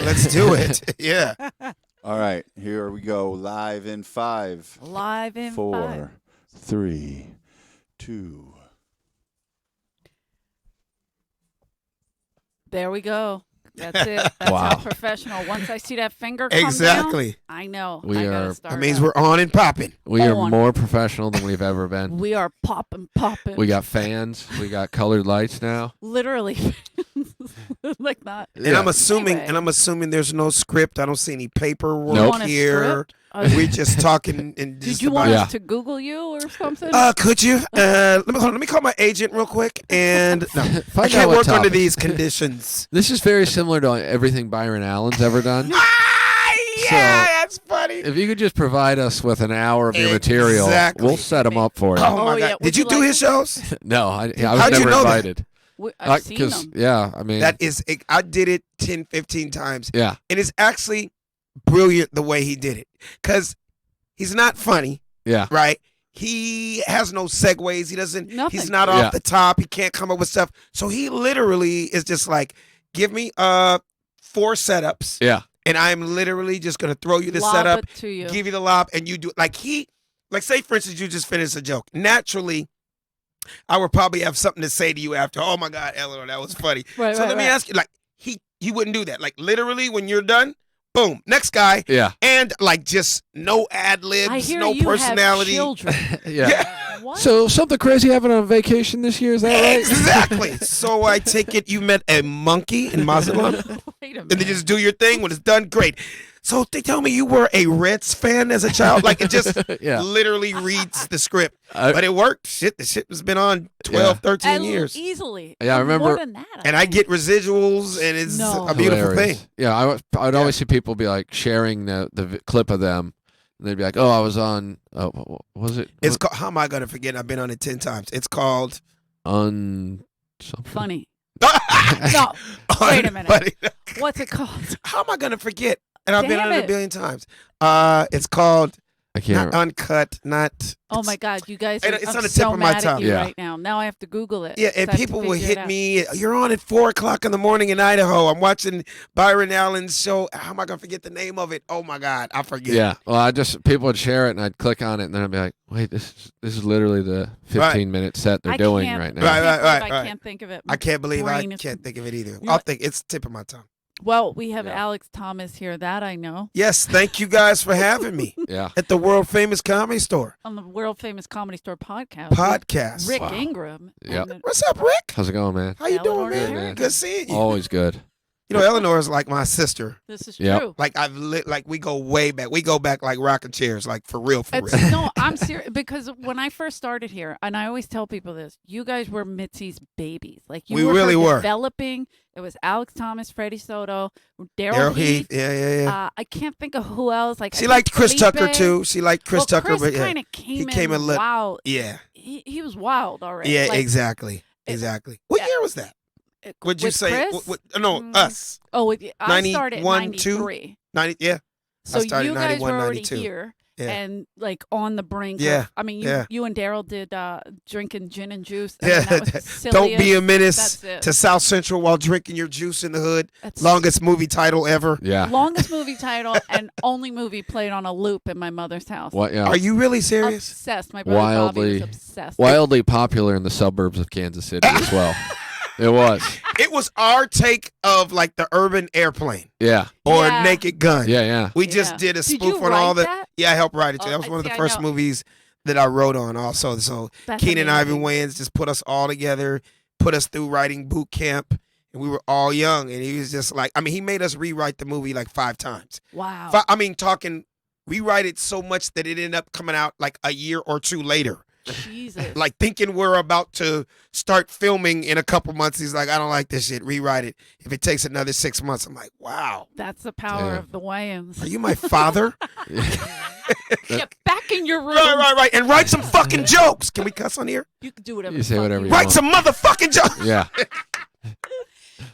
Let's do it. Yeah. All right, here we go. Live in 5, Live in 4, 5. 3, 2. There we go. That's it. That's Wow. how professional. Once I see that finger come Exactly. down, I know. We I gotta are- start That means up. we're on and popping. We are On. more professional than we've ever been. We are popping. We got fans. We got colored lights now. Literally. Like that. And I'm Anyway. assuming there's no script. I don't see any paperwork Nope. Want a here. script? We just talking and Did just you want Yeah. us to Google you or something? Could you? Let me call my agent real quick. And no, I Find out can't what work under topic. these conditions. This is very similar to everything Byron Allen's ever done. Yeah, that's funny. If you could just provide us with an hour of your material, Exactly. we'll set them up for you. Oh my Oh, yeah. God! Would Did you you do like his it? shows? No, I was How'd you never know that? invited. I've seen them. Yeah, I mean, That is, I did it 10, 15 times. yeah, And it's actually brilliant the way he did it. Because he's not funny, yeah, right? He has no segues. He doesn't, Nothing. he's not Yeah. off the top. He can't come up with stuff. So he literally is just like, give me 4 setups. yeah. And I'm literally just going to throw you the Lob setup, it to you. give you the lob, and you do like say for instance, you just finished a joke. Naturally, I would probably have something to say to you after. Oh my God, Eleanor, that was funny. Right, So right, let me right. ask you, like he wouldn't do that. Like literally, when you're done, boom, next guy, Yeah, and like just no ad I libs, hear no you personality. have children. yeah. What? So something crazy happened on vacation this year, is that right? Exactly. So I take it you met a monkey in Mazatlan, Wait a and minute. then just do your thing. When it's done, great. So they tell me you were a Reds fan as a child. Like it just Yeah. literally reads the script. I- But it worked. Shit, the shit has been on 12, Yeah. 13 And years. Easily. Yeah, I And remember- More than that, And I think. get residuals, and it's No. a beautiful Hilarious. thing. Yeah, I'd always see people be like sharing the clip of them, and they'd be like, "Oh, I was on. What was it? It's called, how am I going to forget? I've been on it 10 times. It's called on something." Funny. No. Wait a minute. Buddy, What's it called? how am I going to forget? And I've been Damn on it a it. billion times. It's called I can't. not Uncut, not. Oh my God, you guys! And Are, it's I'm on the tip so of my mad tongue. at you Yeah. right now. Now I have to Google it. Yeah, So I and have to people will figure hit it out. me. You're on at 4:00 in the morning in Idaho. I'm watching Byron Allen's show. How am I gonna forget the name of it? Oh my God, I forget. Yeah. Well, people would share it, and I'd click on it, and then I'd be like, "Wait, this is literally the 15-minute set they're I doing can't- right now." Right, right, right, I right. can't think of it. I can't believe I Brain is- can't think of it either. know I'll what? think it's tip of my tongue. Well, we have Yeah. Alex Thomas here. That I know Yes, thank you guys for having me Yeah. at the world famous Comedy Store on the world famous Comedy Store podcast. podcast. Rick Wow. Ingram. Yeah. and What's up, Rick? How's it going, man? How you Eleanor doing, man? Good, man. Good seeing you. Always good. You know, Eleanor is like my sister. This is Yep. true. Like like we go way back. We go back like rocking chairs, like for real, for It's, real. no, I'm serious because when I first started here, and I always tell people this, you guys were Mitzi's babies. Like you We were really her were. developing. It was Alex Thomas, Freddie Soto, Daryl Daryl Heath. yeah. I can't think of who else. Like I She think liked Chris Tucker Felipe. too. She liked Chris Well, Tucker, Chris but yeah, kind of came he in came in wild. yeah, He was wild already. yeah, Like, exactly, exactly. What yeah. year was that? Would you with say? Chris? No, Mm. us. Oh, I started in 91, 2? 93. 90. Yeah, So started you guys 91, were already 92. here Yeah. and like on the brink. Yeah, Of, I mean, yeah. you and Daryl did drinking gin and juice. I mean, yeah. that was the Don't be a silliest. menace That's it. to South Central while drinking your juice in the hood. That's Longest movie title ever. Yeah. longest movie title and only movie played on a loop in my mother's house. What? Yeah. Are you really serious? Obsessed. My brother Bobby Wildly- was obsessed. Wildly popular in the suburbs of Kansas City as well. It was. It was our take of like the urban airplane Yeah. or Yeah. Naked Gun. Yeah. Yeah. We just Yeah. did a Did spoof you on all write the. that? Yeah, I helped write it too. Oh, That was one of see, the I first know. movies that I wrote on also. So That's Keenan Ivan amazing. Wayans just put us all together, put us through writing boot camp, and we were all young. And he was just like, I mean, he made us rewrite the movie like 5 times. Wow. Talking, rewrite it so much that it ended up coming out like a year or 2 later. Jesus. Like thinking we're about to start filming in a couple months. He's like, I don't like this shit. Rewrite it. If it takes another 6 months, I'm like, wow. That's the power Damn. of the Wayans. Are you my father? Get back in your room. Right. And write some fucking jokes. Can we cuss on here? You can do whatever. You the say fuck whatever you Write want. some motherfucking jokes. Yeah.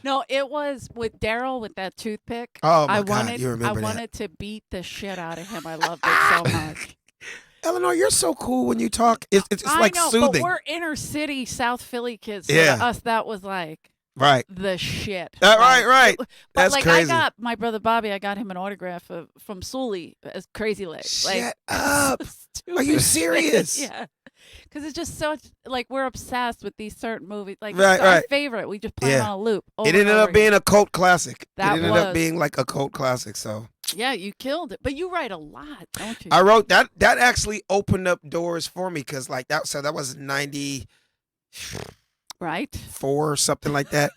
No, it was with Daryl with that toothpick. Oh, my I God, wanted, you remember I that. wanted to beat the shit out of him. I loved it so much. Eleanor, you're so cool when you talk. It's I like know, soothing. but we're inner city South Philly kids. So Yeah. to us, that was like Right. the shit. Right. But That's like crazy. I got my brother Bobby, I got him an autograph from Sully as Crazy Legs. Like, Shut up. stupid Are you shit. serious? Yeah. Because it's just such like we're obsessed with these certain movies. Like Right, it's our right. favorite. We just play Yeah. them on a loop. Over It and ended over up being again. a cult classic. That It ended up was. being like a cult classic. So Yeah, you killed it. But you write a lot, don't you? I wrote that. That actually opened up doors for me because like that. So that was 94 right. or something like that.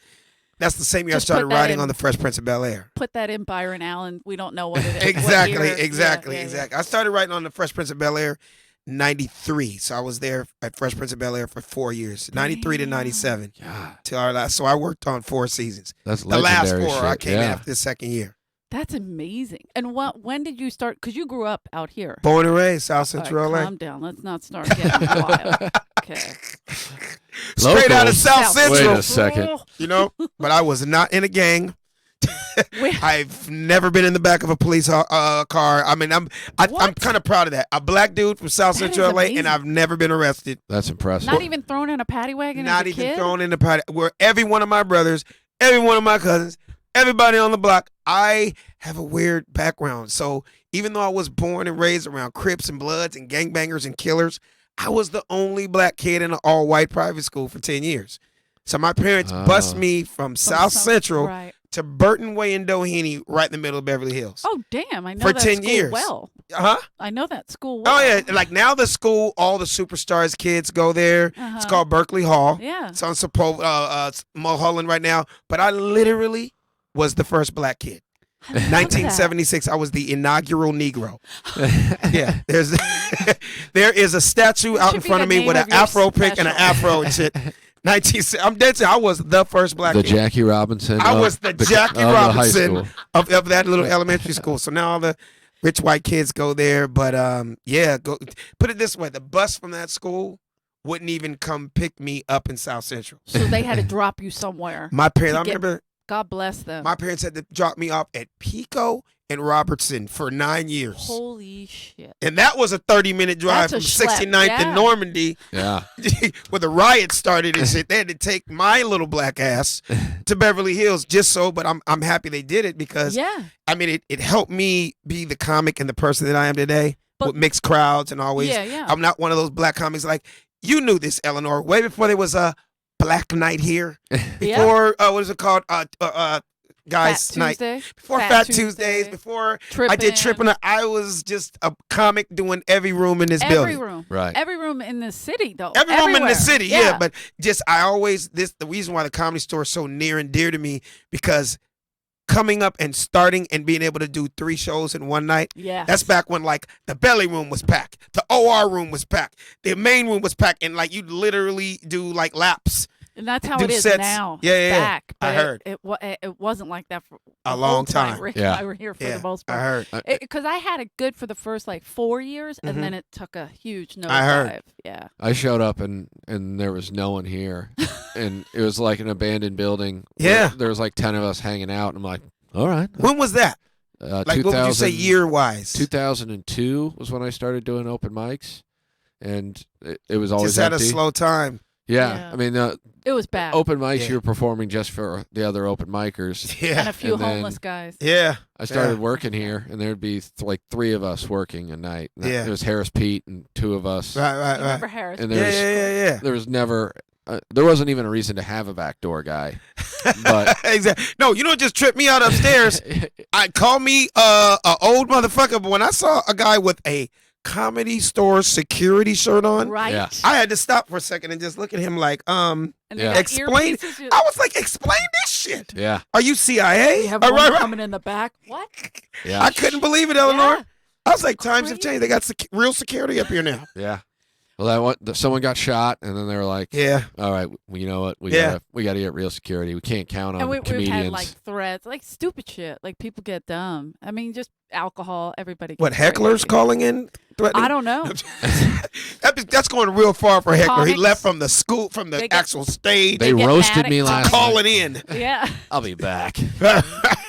That's the same year Just I put started that writing in. on the Fresh Prince of Bel Air. Put that in Byron Allen. We don't know what it is. Exactly, What year. exactly, Yeah. exactly. I started writing on the Fresh Prince of Bel Air 93. So I was there at Fresh Prince of Bel Air for 4 years, 93 to Damn. 97. God, Till our last. So I worked on 4 seasons. that's The last legendary 4 shit. I came in yeah. after the second year. That's amazing. And when did you start? Because you grew up out here. Born and raised South All right, Central LA. calm down. Let's not start getting wild. Okay. Straight out of Locals. South Wait Central. a second. You know, but I was not in a gang. Wait. I've never been in the back of a police car. I mean, I'm What? kind of proud of that. A black dude from South That is Central LA, amazing. and I've never been arrested. That's impressive. Not even thrown in a paddy wagon Not as a even kid? thrown in the party. Where every one of my brothers, every one of my cousins, everybody on the block, I have a weird background. So even though I was born and raised around Crips and Bloods and gangbangers and killers, I was the only black kid in an all-white private school for 10 years. So my parents bust me from South Central Right. to Burton Way in Doheny, right in the middle of Beverly Hills. Oh, damn. I know For that 10 school years. well. Huh? I know that school well. Oh yeah, like now the school, all the superstars kids go there. It's Uh-huh. called Berkeley Hall. Yeah. It's on Mulholland right now. But I literally was the first black kid. I love that. 1976, I was the inaugural Negro. Yeah, there is a statue That out should in be front the of me name with an of your afro pick and an special. afro and shit. I'm dead serious. I was the first black the kid. Jackie Robinson. I of was the Jackie of the high Robinson school. of that little elementary school. So now all the rich white kids go there. But yeah, put it this way: the bus from that school wouldn't even come pick me up in South Central. So they had to drop you somewhere. My parents, I To get- remember God bless them. my parents had to drop me off at Pico and Robertson for 9 years. Holy shit. And that was a 30-minute drive That's from a schlep, 69th yeah. and Normandy, Yeah. where the riot started and shit. They had to take my little black ass to Beverly Hills just so. But I'm happy they did it because Yeah. I mean it helped me be the comic and the person that I am today But- with mixed crowds and always. Yeah, yeah. I'm not one of those black comics like you knew this, Eleanor, way before there was a Black Night here. Before what is it called? Guys Fat Night. Tuesday. Before Fat Tuesdays. Before I did Trippin', I was just a comic doing every room in this Every building. room. Right. Every room in the city, though. Every room in Everywhere. the city, yeah. But just the reason why the Comedy Store is so near and dear to me because coming up and starting and being able to do 3 shows in one night. Yeah. That's back when like the belly room was packed, the OR room was packed, the main room was packed, and like you literally do like laps. And that's how do it is sets. now. Yeah. Back. I But heard. It wasn't like that for A the long whole time. Rick Yeah. and I were here for Yeah, the most I part. heard. Because I had it good for the first like 4 years, and Mhm. then it took a huge nosedive. I heard. Yeah. I showed up and there was no one here, and it was like an abandoned building. Yeah. There was like 10 of us hanging out, and I'm like, all right. When was that? Like, what would you say 2000 year wise? 2002 was when I started doing open mics, and it was always Just had empty. a slow time. Yeah, Yeah. I mean, It was bad. open mics Yeah. you were performing just for the other open micers. Yeah. And a few And then- homeless guys. Yeah. I started Yeah. working here, and there'd be like 3 of us working a night. And Yeah. it was Harris Pete and 2 of us, Right, You right, right. remember Harris? and Yeah, there's yeah. there was never. There wasn't even a reason to have a backdoor guy, but Exactly. No, you know what just tripped me out upstairs? I call me a old motherfucker, but when I saw a guy with a Comedy Store security shirt on, Right? Yeah. I had to stop for a second and just look at him like, And they Yeah. got Explain- earpieces. I was like, explain this shit. yeah, Are you CIA? You have All one right, right. coming in the back. What? yeah, I couldn't believe it, Eleanor. Yeah. I was like, times have Crazy. changed. They got real security up here now. yeah. Well, someone got shot, and then they were like, Yeah. "All right, well, you know what? We Yeah. gotta get real security. We can't count on And we've comedians." had like threats, like stupid shit. Like people get dumb. I mean, just alcohol. Everybody. What, gets hecklers crazy. calling in? Threatening? I don't know. That's going real far for Heckler. He Comics. left from the school, from the They get- actual stage, They get roasted mad at me last comics. calling in. Yeah. I'll be back.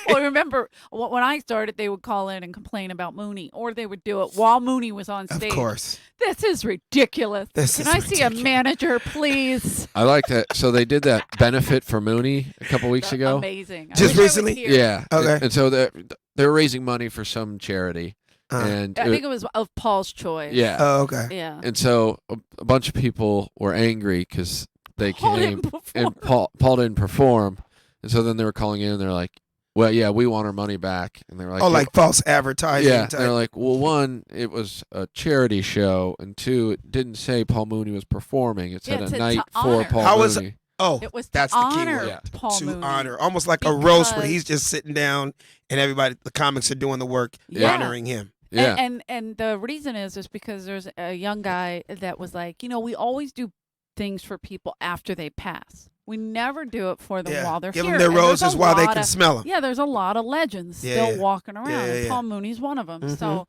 Well, remember when I started, they would call in and complain about Mooney, or they would do it while Mooney was on Of stage. course. This is ridiculous. This Can is I see a ridiculous. manager, please? I like that. So they did that benefit for Mooney a couple weeks ago. Amazing. I Just wish I was recently? here. Yeah. Okay. And so they're raising money for some charity, and I think it was of Paul's choice. yeah. Oh, okay. Yeah. And so a bunch of people were angry because they Paul came didn't and perform. Paul didn't perform, and so then they were calling in and they're like, "Well, yeah, we want our money back," and they're like, Oh, like false advertising. yeah, type. they're like, well, one, it was a charity show, and two, it didn't say Paul Mooney was performing. It Yeah, said it a said night to for honor. Paul How was- Mooney. Oh, It was to that's the key honor word. Yeah. Paul To Mooney. honor. Almost like a roast where Because- he's just sitting down and everybody, the comics are doing the work, Yeah. honoring him. Yeah, And the reason is because there's a young guy that was like, we always do things for people after they pass. We never do it for them Yeah. while they're Give here. them their And there's roses a while they lot can of- smell them. Yeah, there's a lot of legends Yeah, still yeah. walking around, Yeah, and yeah. Paul Mooney's one of them. Mhm. So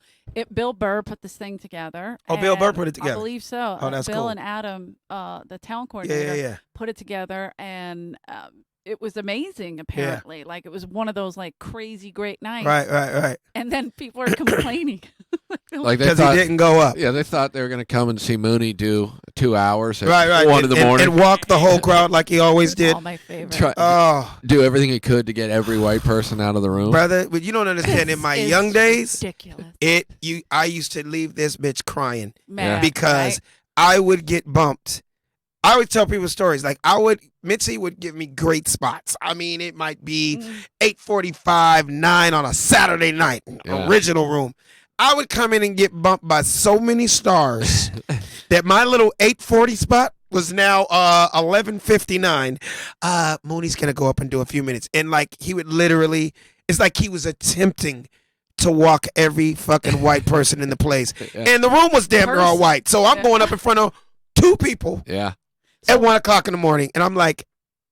Bill Burr put this thing together. Oh, Bill Burr and put it together. I believe so. Oh, that's Bill cool. and Adam, the town Yeah, coordinator, yeah, yeah. put it together, and it was amazing. Apparently, like it was one of those like crazy great nights. Right. And then people are complaining. like they Because he thought, didn't go up. yeah, they thought they were going to come and see Mooney do 2 hours at Right. 1 in the morning, And walk the whole crowd like he always did. All my favorite. try, Oh, do everything he could to get every white person out of the room. brother, but you don't understand. In my This is young days, ridiculous. I used to leave this bitch crying Mad, because right? I would get bumped. I would tell people stories like Mitzi would give me great spots. I mean, it might be Mm. 8:45, 9 on a Saturday night, Yeah. original room. I would come in and get bumped by so many stars that my little 8:40 spot was now 11:59. Mooney's gonna go up and do a few minutes, and like he would literally, it's like he was attempting to walk every fucking white person in the place, Yeah. and the room was damn near all Person. white. So I'm Yeah. going up in front of 2 people Yeah, at 1:00 in the morning, and I'm like,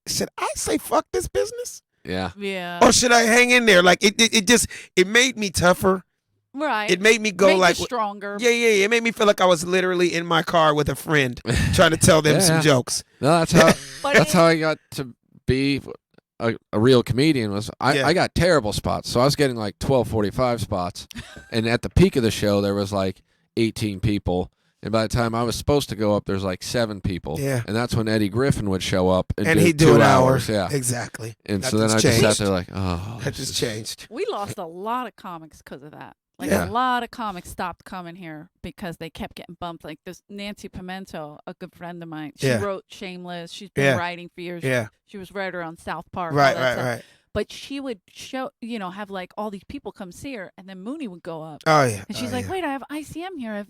should I say fuck this business, yeah, Yeah. or should I hang in there? Like it just made me tougher. Right. It made me go Made you like, stronger. yeah. It made me feel like I was literally in my car with a friend trying to tell them Yeah, some yeah. jokes. no, that's how But that's how I got to be a real comedian. Was Yeah. I got terrible spots, so I was getting like 12:45 spots, and at the peak of the show there was like 18 people. And by the time I was supposed to go up, there's like 7 people. Yeah. And that's when Eddie Griffin would show up and, And do he'd do 2 an hour. hours. Yeah. Exactly. And so then Nothing's I just sat changed. there like, oh. That this just is- changed. We lost a lot of comics because of that. Like Yeah. a lot of comics stopped coming here because they kept getting bumped. Like this Nancy Pimento, a good friend of mine. She Yeah. wrote Shameless. She's been Yeah. writing for years. Yeah. She was writer on South Park. all Right. that stuff. Right. But she would show, have like all these people come see her, and then Mooney would go up. Oh yeah. And she's Oh, like, yeah. "Wait, I have ICM here."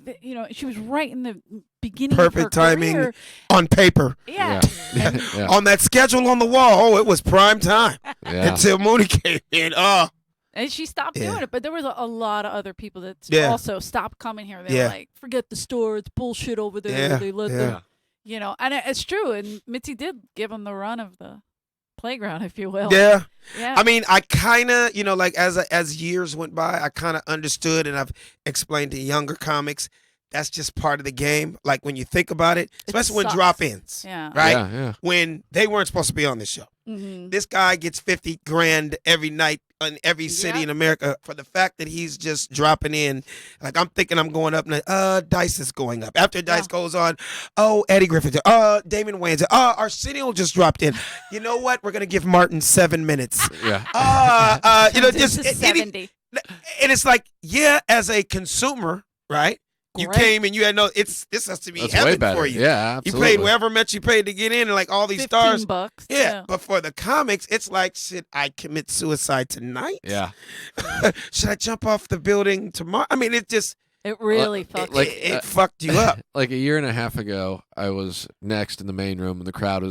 She was right in the beginning. Perfect of her timing. career. On paper, Yeah. Yeah. yeah. on that schedule on the wall. Oh, it was prime time yeah. until Mooney came in. Oh, And she stopped Yeah. doing it, but there was a lot of other people that Yeah. also stopped coming here. They Yeah. were like, "Forget the store; it's bullshit over there." Yeah, They let yeah. them, and it's true. And Mitzi did give them the run of the playground, if you will. yeah. yeah. I mean, I kind of, like as years went by, I kind of understood, and I've explained to younger comics. That's just part of the game. Like when you think about it, especially when sucks. drop-ins, yeah. right? Yeah, yeah. When they weren't supposed to be on this show. Mm-hmm. This guy gets 50 grand every night in every city Yep. in America for the fact that he's just dropping in. Like I'm thinking I'm going up, and Dice is going up. After Dice goes on, Eddie Griffin, Damon Wayans, Arsenio just dropped in. You know what? We're gonna give Martin 7 minutes. Yeah. Just This is 70. and it's like, yeah, as a consumer, right? You Great. came and you had this has to be That's way heaven better. for you. Yeah, You absolutely. paid wherever much you paid to get in, and like all these 15 stars. bucks. Yeah, but for the comics, it's like, should I commit suicide tonight? Yeah. Should I jump off the building tomorrow? I mean, it just It really It- fucked. like- it fucked you up. Like a year and a half ago, I was next in the main room, and the crowd it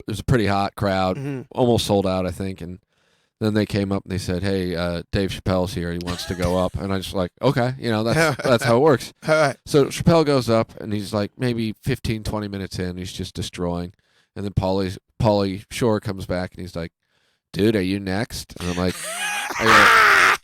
was a pretty hot crowd, Mhm. almost sold out, I think. And then they came up and they said, "Hey, Dave Chappelle's here. He wants to go up." And I just like, okay, that's how it works. All right. So Chappelle goes up, and he's like maybe 15, 20 minutes in, he's just destroying. And then Pauly Shore comes back, and he's like, "Dude, are you next?" And I'm like,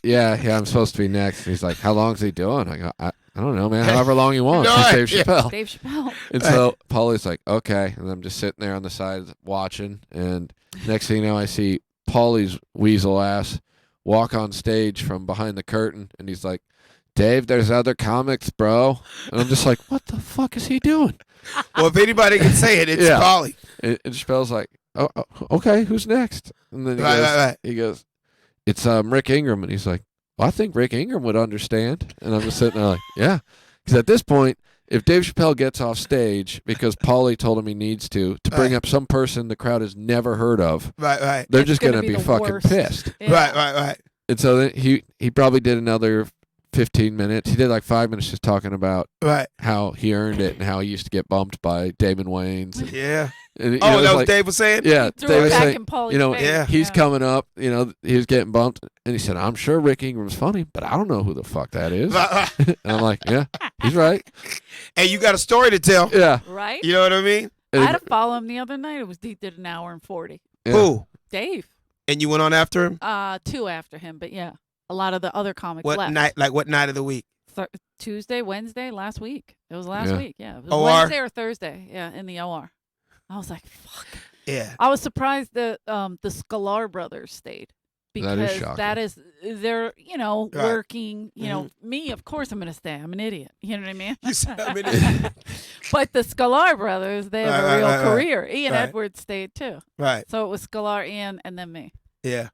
yeah, I'm supposed to be next. And he's like, how long is he doing? I go, I don't know, man. However long you want. No He's Dave idea. Chappelle. Dave Chappelle. And so Paulie's like, okay. And I'm just sitting there on the side watching. And next thing you know, I see Paulie's weasel ass walk on stage from behind the curtain. And he's like, Dave, there's other comics, bro. And I'm just like, what the fuck is he doing? Well, if anybody can say it, it's Yeah. Paulie. And Chappelle's like, oh, okay, who's next? And then he goes, it's Rick Ingram. And he's like, well, I think Rick Ingram would understand. And I'm just sitting there like, yeah. Because at this point, if Dave Chappelle gets off stage because Paulie told him he needs to bring up some person the crowd has never heard of, Right. they're It's just going to gonna be the fucking worst. pissed. Yeah. Right. And so then he probably did another 15 minutes. He did like 5 minutes just talking about Right. how he earned it and how he used to get bumped by Damon Wayans. Yeah. And, you Oh, know, it's that was like, Dave was saying? yeah, Threw Dave it was back saying, in Paulie's you know, face. Yeah. he's coming up, you know, he was getting bumped, and he said, I'm sure Rick Ingram's funny, but I don't know who the fuck that is. Right. And I'm like, yeah, he's right. And you got a story to tell. Yeah. Right? You know what I mean? I had to follow him the other night. He did an hour and 40. Yeah. Who? Dave. And you went on after him? 2 after him, but yeah. A lot of the other comics What left. night? Like what night of the week? Tuesday, Wednesday, last week. It was last Yeah. week. Yeah. It was OR? Wednesday or Thursday. Yeah, in the OR. I was like, fuck. Yeah. I was surprised that the Sklar brothers stayed. That is Because shocking. that is, they're, you know, Right. working, you know, me, of course I'm going to stay. I'm an idiot. You know what I mean? You said, I mean, But the Sklar brothers, they have Right, a real right, right. career. Ian Right. Edwards stayed too. right. So it was Sklar, Ian, and then me. Yeah.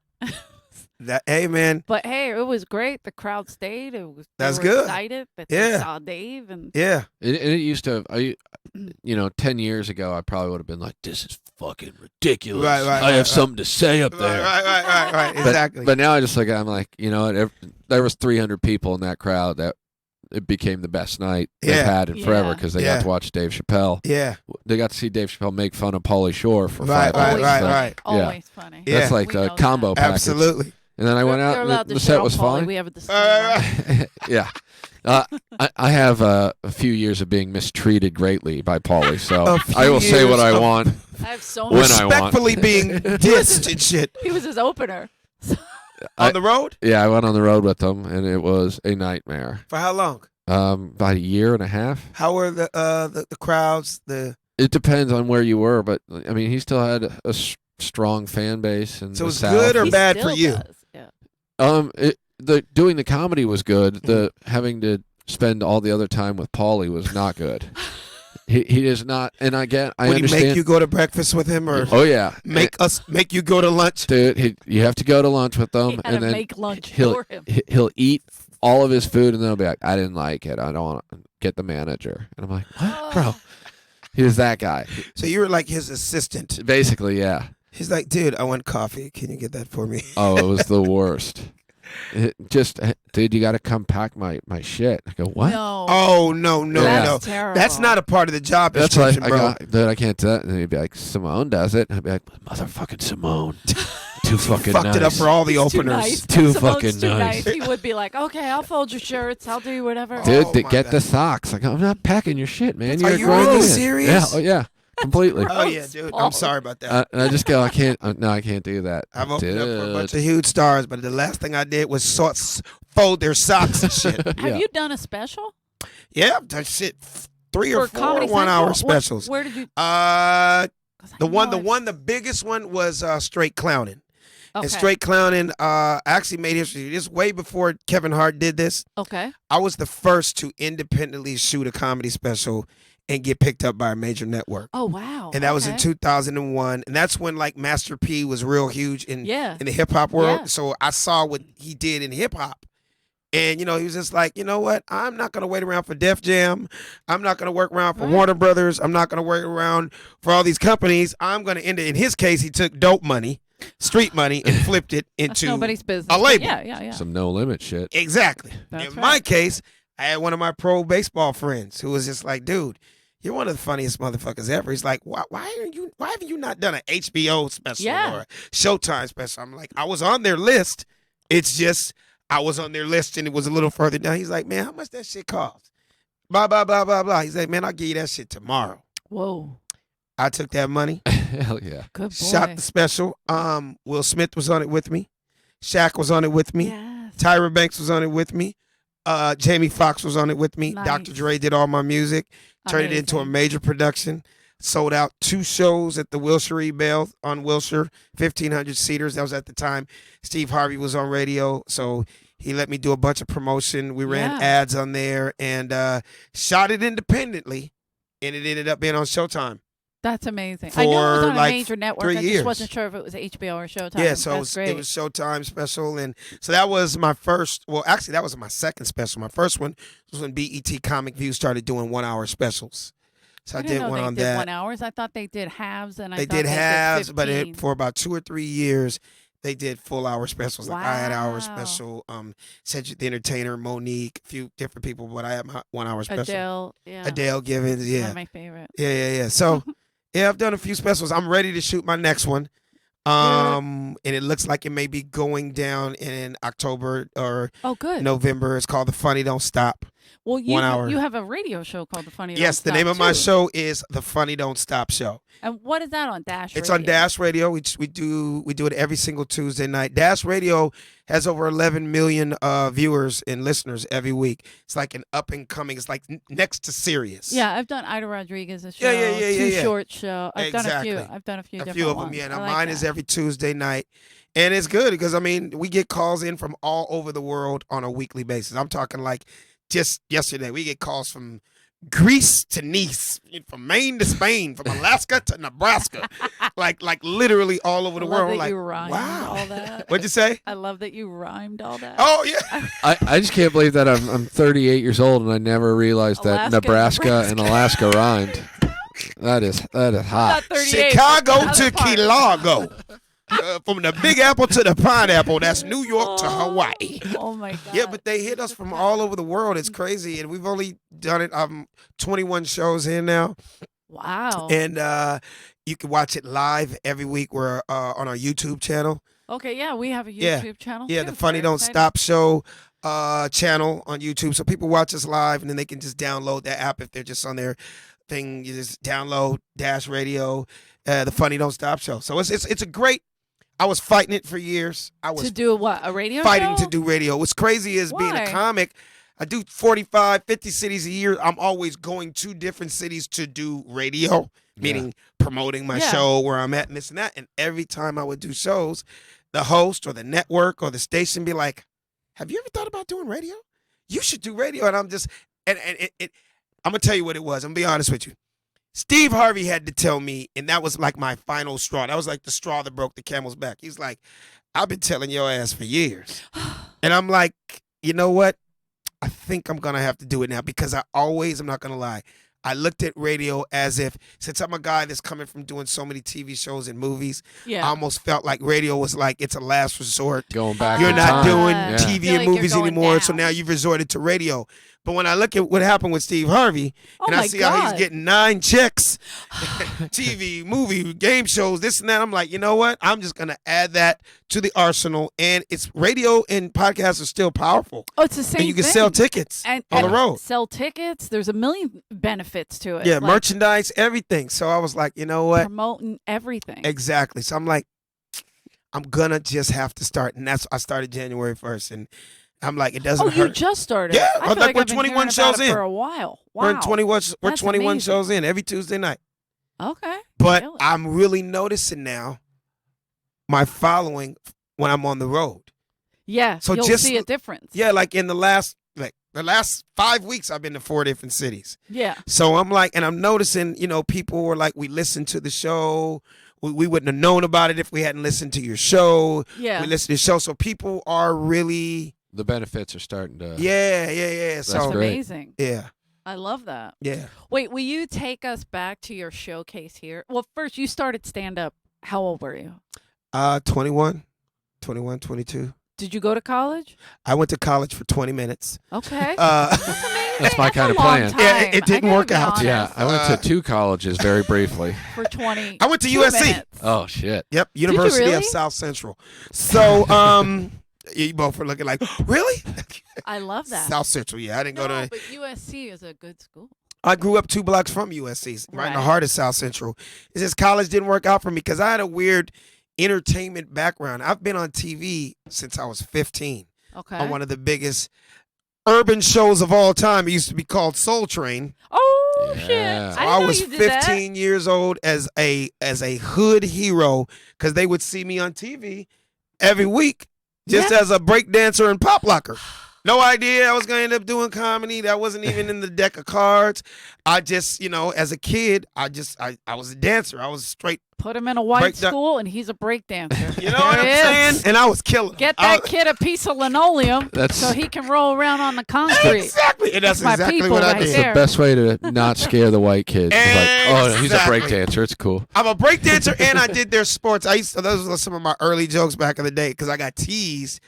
Hey, man. But hey, it was great. The crowd stayed. They That's were good. excited that Yeah. they saw Dave. And Yeah. It used to, you know, 10 years ago, I probably would have been like, this is fucking ridiculous. Right, I have something to say up there. Right. But- Exactly. But now I'm like, you know what? There was 300 people in that crowd that it became the best night they've Yeah. had in forever Yeah. because they Yeah. got to watch Dave Chappelle. yeah. They got to see Dave Chappelle make fun of Pauly Shore for Right, 5 right, minutes. always right, funny. right. Always funny. Yeah. That's like We the know combo that. package. Absolutely. And then I went They're out allowed and to the shit set on was Pauly. fine. We have a disclaimer. Yeah. I have a few years of being mistreated greatly by Pauly, so A few I will say what years I of- want. I have so When much. I want. Respectfully being dissed and shit. He was his opener. On the road? Yeah, I went on the road with them, and it was a nightmare. For how long? About a year and a half. How were the crowds? It depends on where you were, but I mean, he still had a strong fan base, and So the it's South. good or He bad for still you? does, Yeah. The doing the comedy was good. Mm-hmm. The having to spend all the other time with Pauly was not good. he is not, and I Would he understand. make you go to breakfast with him or Oh yeah, make you go to lunch? dude. You have to go to lunch with He them, had and to then make lunch he'll for him. he'll eat all of his food, and then he'll be like, "I didn't like it. I don't want to get the manager." And I'm like, "What, bro?" He was that guy, So you were like his assistant. basically. Yeah. He's like, dude, I want coffee. Can you get that for me? Oh, it was the worst. Dude, you got to come pack my shit. I go, what? No. Oh no, That's no. terrible. That's not a part of the job That's like, description, bro. dude, I can't do that. And then he'd be like, Simone does it. And I'd be like, motherfucking Simone. Too fucking Fucked nice. it up for all the He's too openers. nice. Too Simone's fucking too nice. He would be like, okay, I'll fold your shirts. I'll do whatever. Dude, Oh my get God. the socks. Like, I'm not packing your shit, man. Are You're a you grown really man. serious? Yeah, oh, yeah, completely. Oh yeah, dude. I'm Balls. sorry about that. And I just go, I can't. No, I can't do that. I've opened up for a Dude. bunch of huge stars, but the last thing I did was fold their socks and shit. Have Yeah. you done a special? Yeah, I've done shit 3 or For 4 Comedy 1 hour Central? What- specials. Where did you? 'cause The I one, know I've- the biggest one was Straight Clowning. Okay. And Straight Clowning actually made history. This way before Kevin Hart did this. Okay. I was the first to independently shoot a comedy special and get picked up by a major network. Oh wow. And that was in Okay. 2001. And that's when like Master P was real huge in Yeah. the hip hop world. Yeah. So I saw what he did in hip hop. And, he was just like, you know what? I'm not going to wait around for Def Jam. I'm not going to work around for Right. Warner Brothers. I'm not going to work around for all these companies. I'm going to end it. In his case, he took dope money, street money, and flipped it That's into nobody's business. a label. Yeah. Some no limit shit. Exactly. That's in right. my case, I had one of my pro baseball friends who was just like, dude, you're one of the funniest motherfuckers ever. He's like, why haven't you not done an HBO special Yeah. or a Showtime special? I'm like, I was on their list. It's just I was on their list and it was a little further down. He's like, man, how much that shit cost? Blah, blah, blah, blah, blah. He's like, man, I'll give you that shit tomorrow. Whoa. I took that money, Hell yeah. Good boy. shot the special. Will Smith was on it with me. Shaq was on it with me. Yes. Tyra Banks was on it with me. Jamie Foxx was on it with me. Nice. Dr. Dre did all my music. Turned it into a Amazing. major production. Sold out 2 shows at the Wilshire E. Bell on Wilshire, 1,500 seaters. That was at the time Steve Harvey was on radio, so he let me do a bunch of promotion. We ran Yeah. ads on there and shot it independently, and it ended up being on Showtime. That's amazing. I knew it was For, on a like, major network. 3 I years. just wasn't sure if it was HBO or Showtime. Yeah, so That's great. it was Showtime special, and so that was my first. Well, actually, that was my second special. My first one was when BET Comic View started doing 1-hour specials. So I didn't did know one they on did that. 1 hours. I thought they did halves, and I They thought did halves, but 15. for about 2 or 3 years, they did full hour specials. Like I had hour Wow. special. Cedric the Entertainer, Monique, a few different people, but I had my 1-hour special. Adele, yeah, Adele Givens, one yeah, of my favorite. yeah. So yeah, I've done a few specials. I'm ready to shoot my next one. And it looks like it may be going down in October or Oh, good. November. It's called The Funny Don't Stop. Well, 1 hour. you have a radio show called The Funny Don't Yes, the Stop, name of my too. show is The Funny Don't Stop Show. And what is that on Dash? It's on Radio? Dash Radio. We do it every single Tuesday night. Dash Radio has over 11 million viewers and listeners every week. It's like an up and coming. It's like next to Sirius. Yeah, I've done Ida Rodriguez's show. Yeah, Too yeah. Short show. I've done a few. Exactly. I've done a few a different few of them. ones. Yeah, I now like mine is that. every Tuesday night, and it's good because I mean we get calls in from all over the world on a weekly basis. I'm talking like just yesterday we get calls from Greece to Nice, from Maine to Spain, from Alaska to Nebraska, like literally all over the I world. love that Like, you rhymed wow. all that. What'd you say? I love that you rhymed all that. Oh yeah. I just can't believe that I'm 38 years old and I never realized that Alaska, Nebraska and Alaska rhymed. That is Not hot. 38. Chicago but to other parts. Key Largo. From the Big Apple to the Pineapple. That's New York to Hawaii. Oh my god. Yeah, but they hit us from all over the world. It's crazy, and we've only done it. 21 shows in now, Wow. and you can watch it live every week. We're on our YouTube channel. Okay, yeah, we have a Yeah. YouTube channel. Yeah, too. the Funny Very Don't exciting. Stop Show channel on YouTube. So people watch us live, and then they can just download that app if they're just on their thing. You just download Dash Radio, the Funny Don't Stop Show. So it's a great. I was fighting it for years. I was To do what? A radio fighting show? to do radio. What's crazy is being a Why? comic. I do 45, 50 cities a year. I'm always going to different cities to do radio, meaning promoting my Yeah. show where I'm at and this and that. And every time I would do shows, the host or the network or the station be like, have you ever thought about doing radio? You should do radio. And I'm just, and I'm going to tell you what it was. I'm going to be honest with you. Steve Harvey had to tell me, and that was like my final straw. That was like the straw that broke the camel's back. He's like, I've been telling your ass for years. And I'm like, you know what? I think I'm going to have to do it now because I'm not going to lie, I looked at radio as if, since I'm a guy that's coming from doing so many TV shows and movies, Yeah. I almost felt like radio was like it's a last resort. Going back You're in not time. doing Yeah. TV Feel and like you're movies going anymore, so down. now you've resorted to radio. But when I look at what happened with Steve Harvey, Oh and I my see how he's God. getting 9 checks, TV, movie, game shows, this and that, I'm like, you know what? I'm just going to add that to the arsenal. And it's radio and podcasts are still powerful. Oh, it's the same And you can thing. sell tickets and, on the and road. Sell tickets. There's a million benefits to it. Yeah, like merchandise, everything. So I was like, you know what? promoting everything. Exactly. So I'm like, I'm going to just have to start. And I started January 1st. And I'm like, it doesn't Oh, hurt. you just started. Yeah, I I'm feel like, like we're I've been 21 hearing shows about it in. for a while. Wow. We're 21 That's 21 amazing. shows in every Tuesday night. Okay. But Really? I'm really noticing now my following when I'm on the road. Yeah. So you'll just- see a difference. Yeah, like in the last 5 weeks I've been to 4 different cities. Yeah. So I'm like, and I'm noticing, people were like, we listened to the show. We wouldn't have known about it if we hadn't listened to your show. Yeah. We listened to the show. So people are really, The benefits are starting to. yeah. That's So, great. amazing. yeah, I love that. yeah. Wait, will you take us back to your showcase here? Well, first, you started stand up. How old were you? 21, 22. Did you go to college? I went to college for 20 minutes. Okay. That's amazing. That's my That's kind a of long plan. time. Yeah, it didn't I gotta work be out. honest. Yeah, I went to 2 colleges very briefly. For 20. I went to 2 USC. minutes. Oh shit! Yep, University really? of South Central. So, you both were looking like, really? I love that. South Central, yeah. I didn't go No, to. but USC is a good school. I grew up 2 blocks from USC, right in the Right. heart of South Central. It's just college didn't work out for me because I had a weird entertainment background. I've been on TV since I was 15. Okay. on one of the biggest urban shows of all time. It used to be called Soul Train. Oh Yeah. shit! So I, didn't I know was you did that. 15 years old as a hood hero because they would see me on TV every week just as a break dancer and pop locker. No idea I was going to end up doing comedy. That wasn't even in the deck of cards. I just, as a kid, I was a dancer. I was straight. Put him in a white Break down- school, and he's a break dancer. You know what I'm There he saying? is. And I was killing. Get I that was- kid a piece of linoleum That's so he can roll around on the concrete. Exactly. And that's That's my exactly people what I right did. there. the best way to not scare the white kids. It's like, oh, he's a Exactly. break dancer. It's cool. I'm a break dancer and I did their sports. Those were some of my early jokes back in the day because I got teased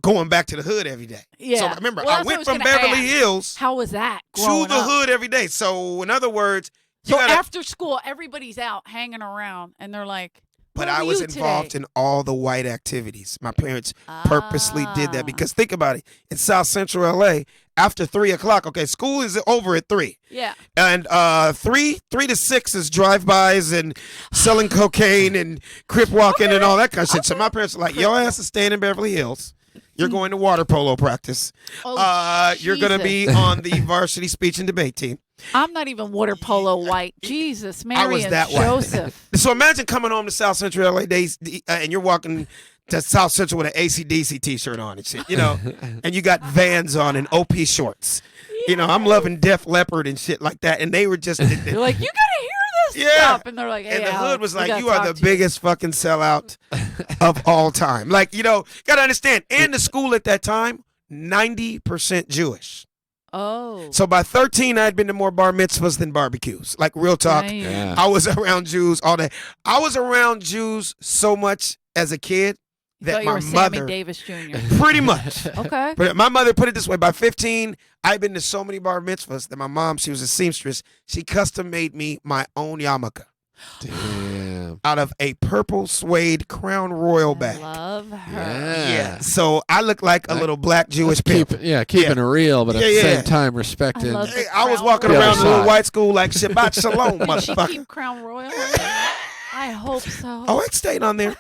going back to the hood every day. Yeah. So remember, Well, I that's what went was from gonna Beverly ask. Hills How was that? to growing the up? hood every day. So in other words, you So gotta, after school, everybody's out hanging around, and they're like, but "Where I were was you involved today?" in all the white activities. My parents purposely did Ah. that because think about it. In South Central LA, after 3:00, okay, school is over at 3. Yeah. And 3 to 6 is drive-bys and selling cocaine and crip walking and all that kind of shit. So my parents are like, your ass is staying in Beverly Hills. You're going to water polo practice. Oh, You're going to Jesus. be on the varsity speech and debate team. I'm not even water polo white. Jesus, Mary was and that white. Joseph. So imagine coming home to South Central LA days and you're walking to South Central with an AC/DC t-shirt on and shit, and you got Vans on and OP shorts. I'm loving Def Leppard and shit like that. And they were just, You're like, you gotta hear this Yeah. stuff, and they're like, hey, and the Alex, hood was we like, gotta you are talk the to you." biggest fucking sellout of all time. Like, gotta understand. And the school at that time, 90% Jewish. Oh. So by 13, I had been to more bar mitzvahs than barbecues. Like, real talk. Damn. Yeah. I was around Jews all day. I was around Jews so much as a kid that Thought you my were Sammy mother, Davis Jr. pretty much. Okay. But my mother put it this way: by 15, I'd been to so many bar mitzvahs that my mom, she was a seamstress. She custom made me my own yarmulke Damn. out of a purple suede Crown Royal I bag. love her. Yeah. So I look like a little black Jewish pimp. Keeping it real, but at the Yeah, same yeah. time respecting. love Hey, I was Crown walking Royal. around The the other little side. white school like Shabbat Shalom, Did she motherfucker. keep Crown Royal? I hope so. Oh, it stayed on there.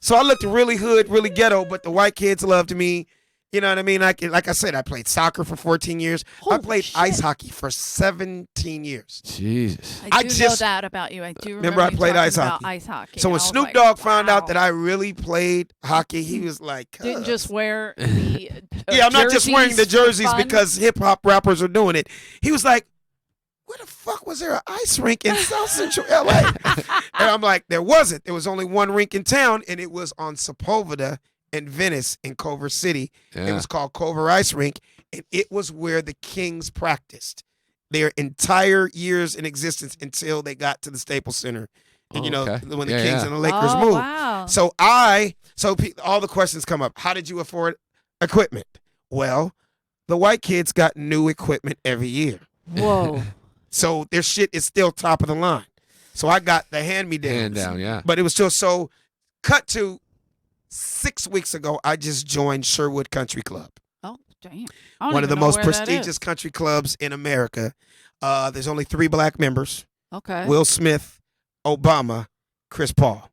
So I looked really hood, really ghetto, but the white kids loved me. You know what I mean? Like I said, I played soccer for 14 years. I Holy played shit. ice hockey for 17 years. Jesus. I I do know just- that about you. I do Remember I you played talking ice about hockey. Ice hockey. So and when I was Snoop like, Dogg found out wow. that I really played hockey, he was like, didn't "Cuz." just wear the Yeah, I'm not just wearing the jerseys for jerseys fun. because hip hop rappers are doing it. He was like, where the fuck was there an ice rink in South Central LA? And I'm like, there wasn't. There was only one rink in town, and it was on Sepulveda and Venice in Culver City. It Yeah. was called Culver Ice Rink, and it was where the Kings practiced their entire years in existence until they got to the Staples Center. And, Okay. when the Yeah, Kings yeah. and the Lakers Oh, moved. wow. So all the questions come up. How did you afford equipment? Well, the white kids got new equipment every year. Whoa. So their shit is still top of the line. So I got the hand-me-downs. Hand down, yeah. But it was still so. Cut to 6 weeks ago, I just joined Sherwood Country Club, Oh, damn. I don't one of the even know most where that is. prestigious country clubs in America. There's only 3 black members: Okay. Will Smith, Obama, Chris Paul.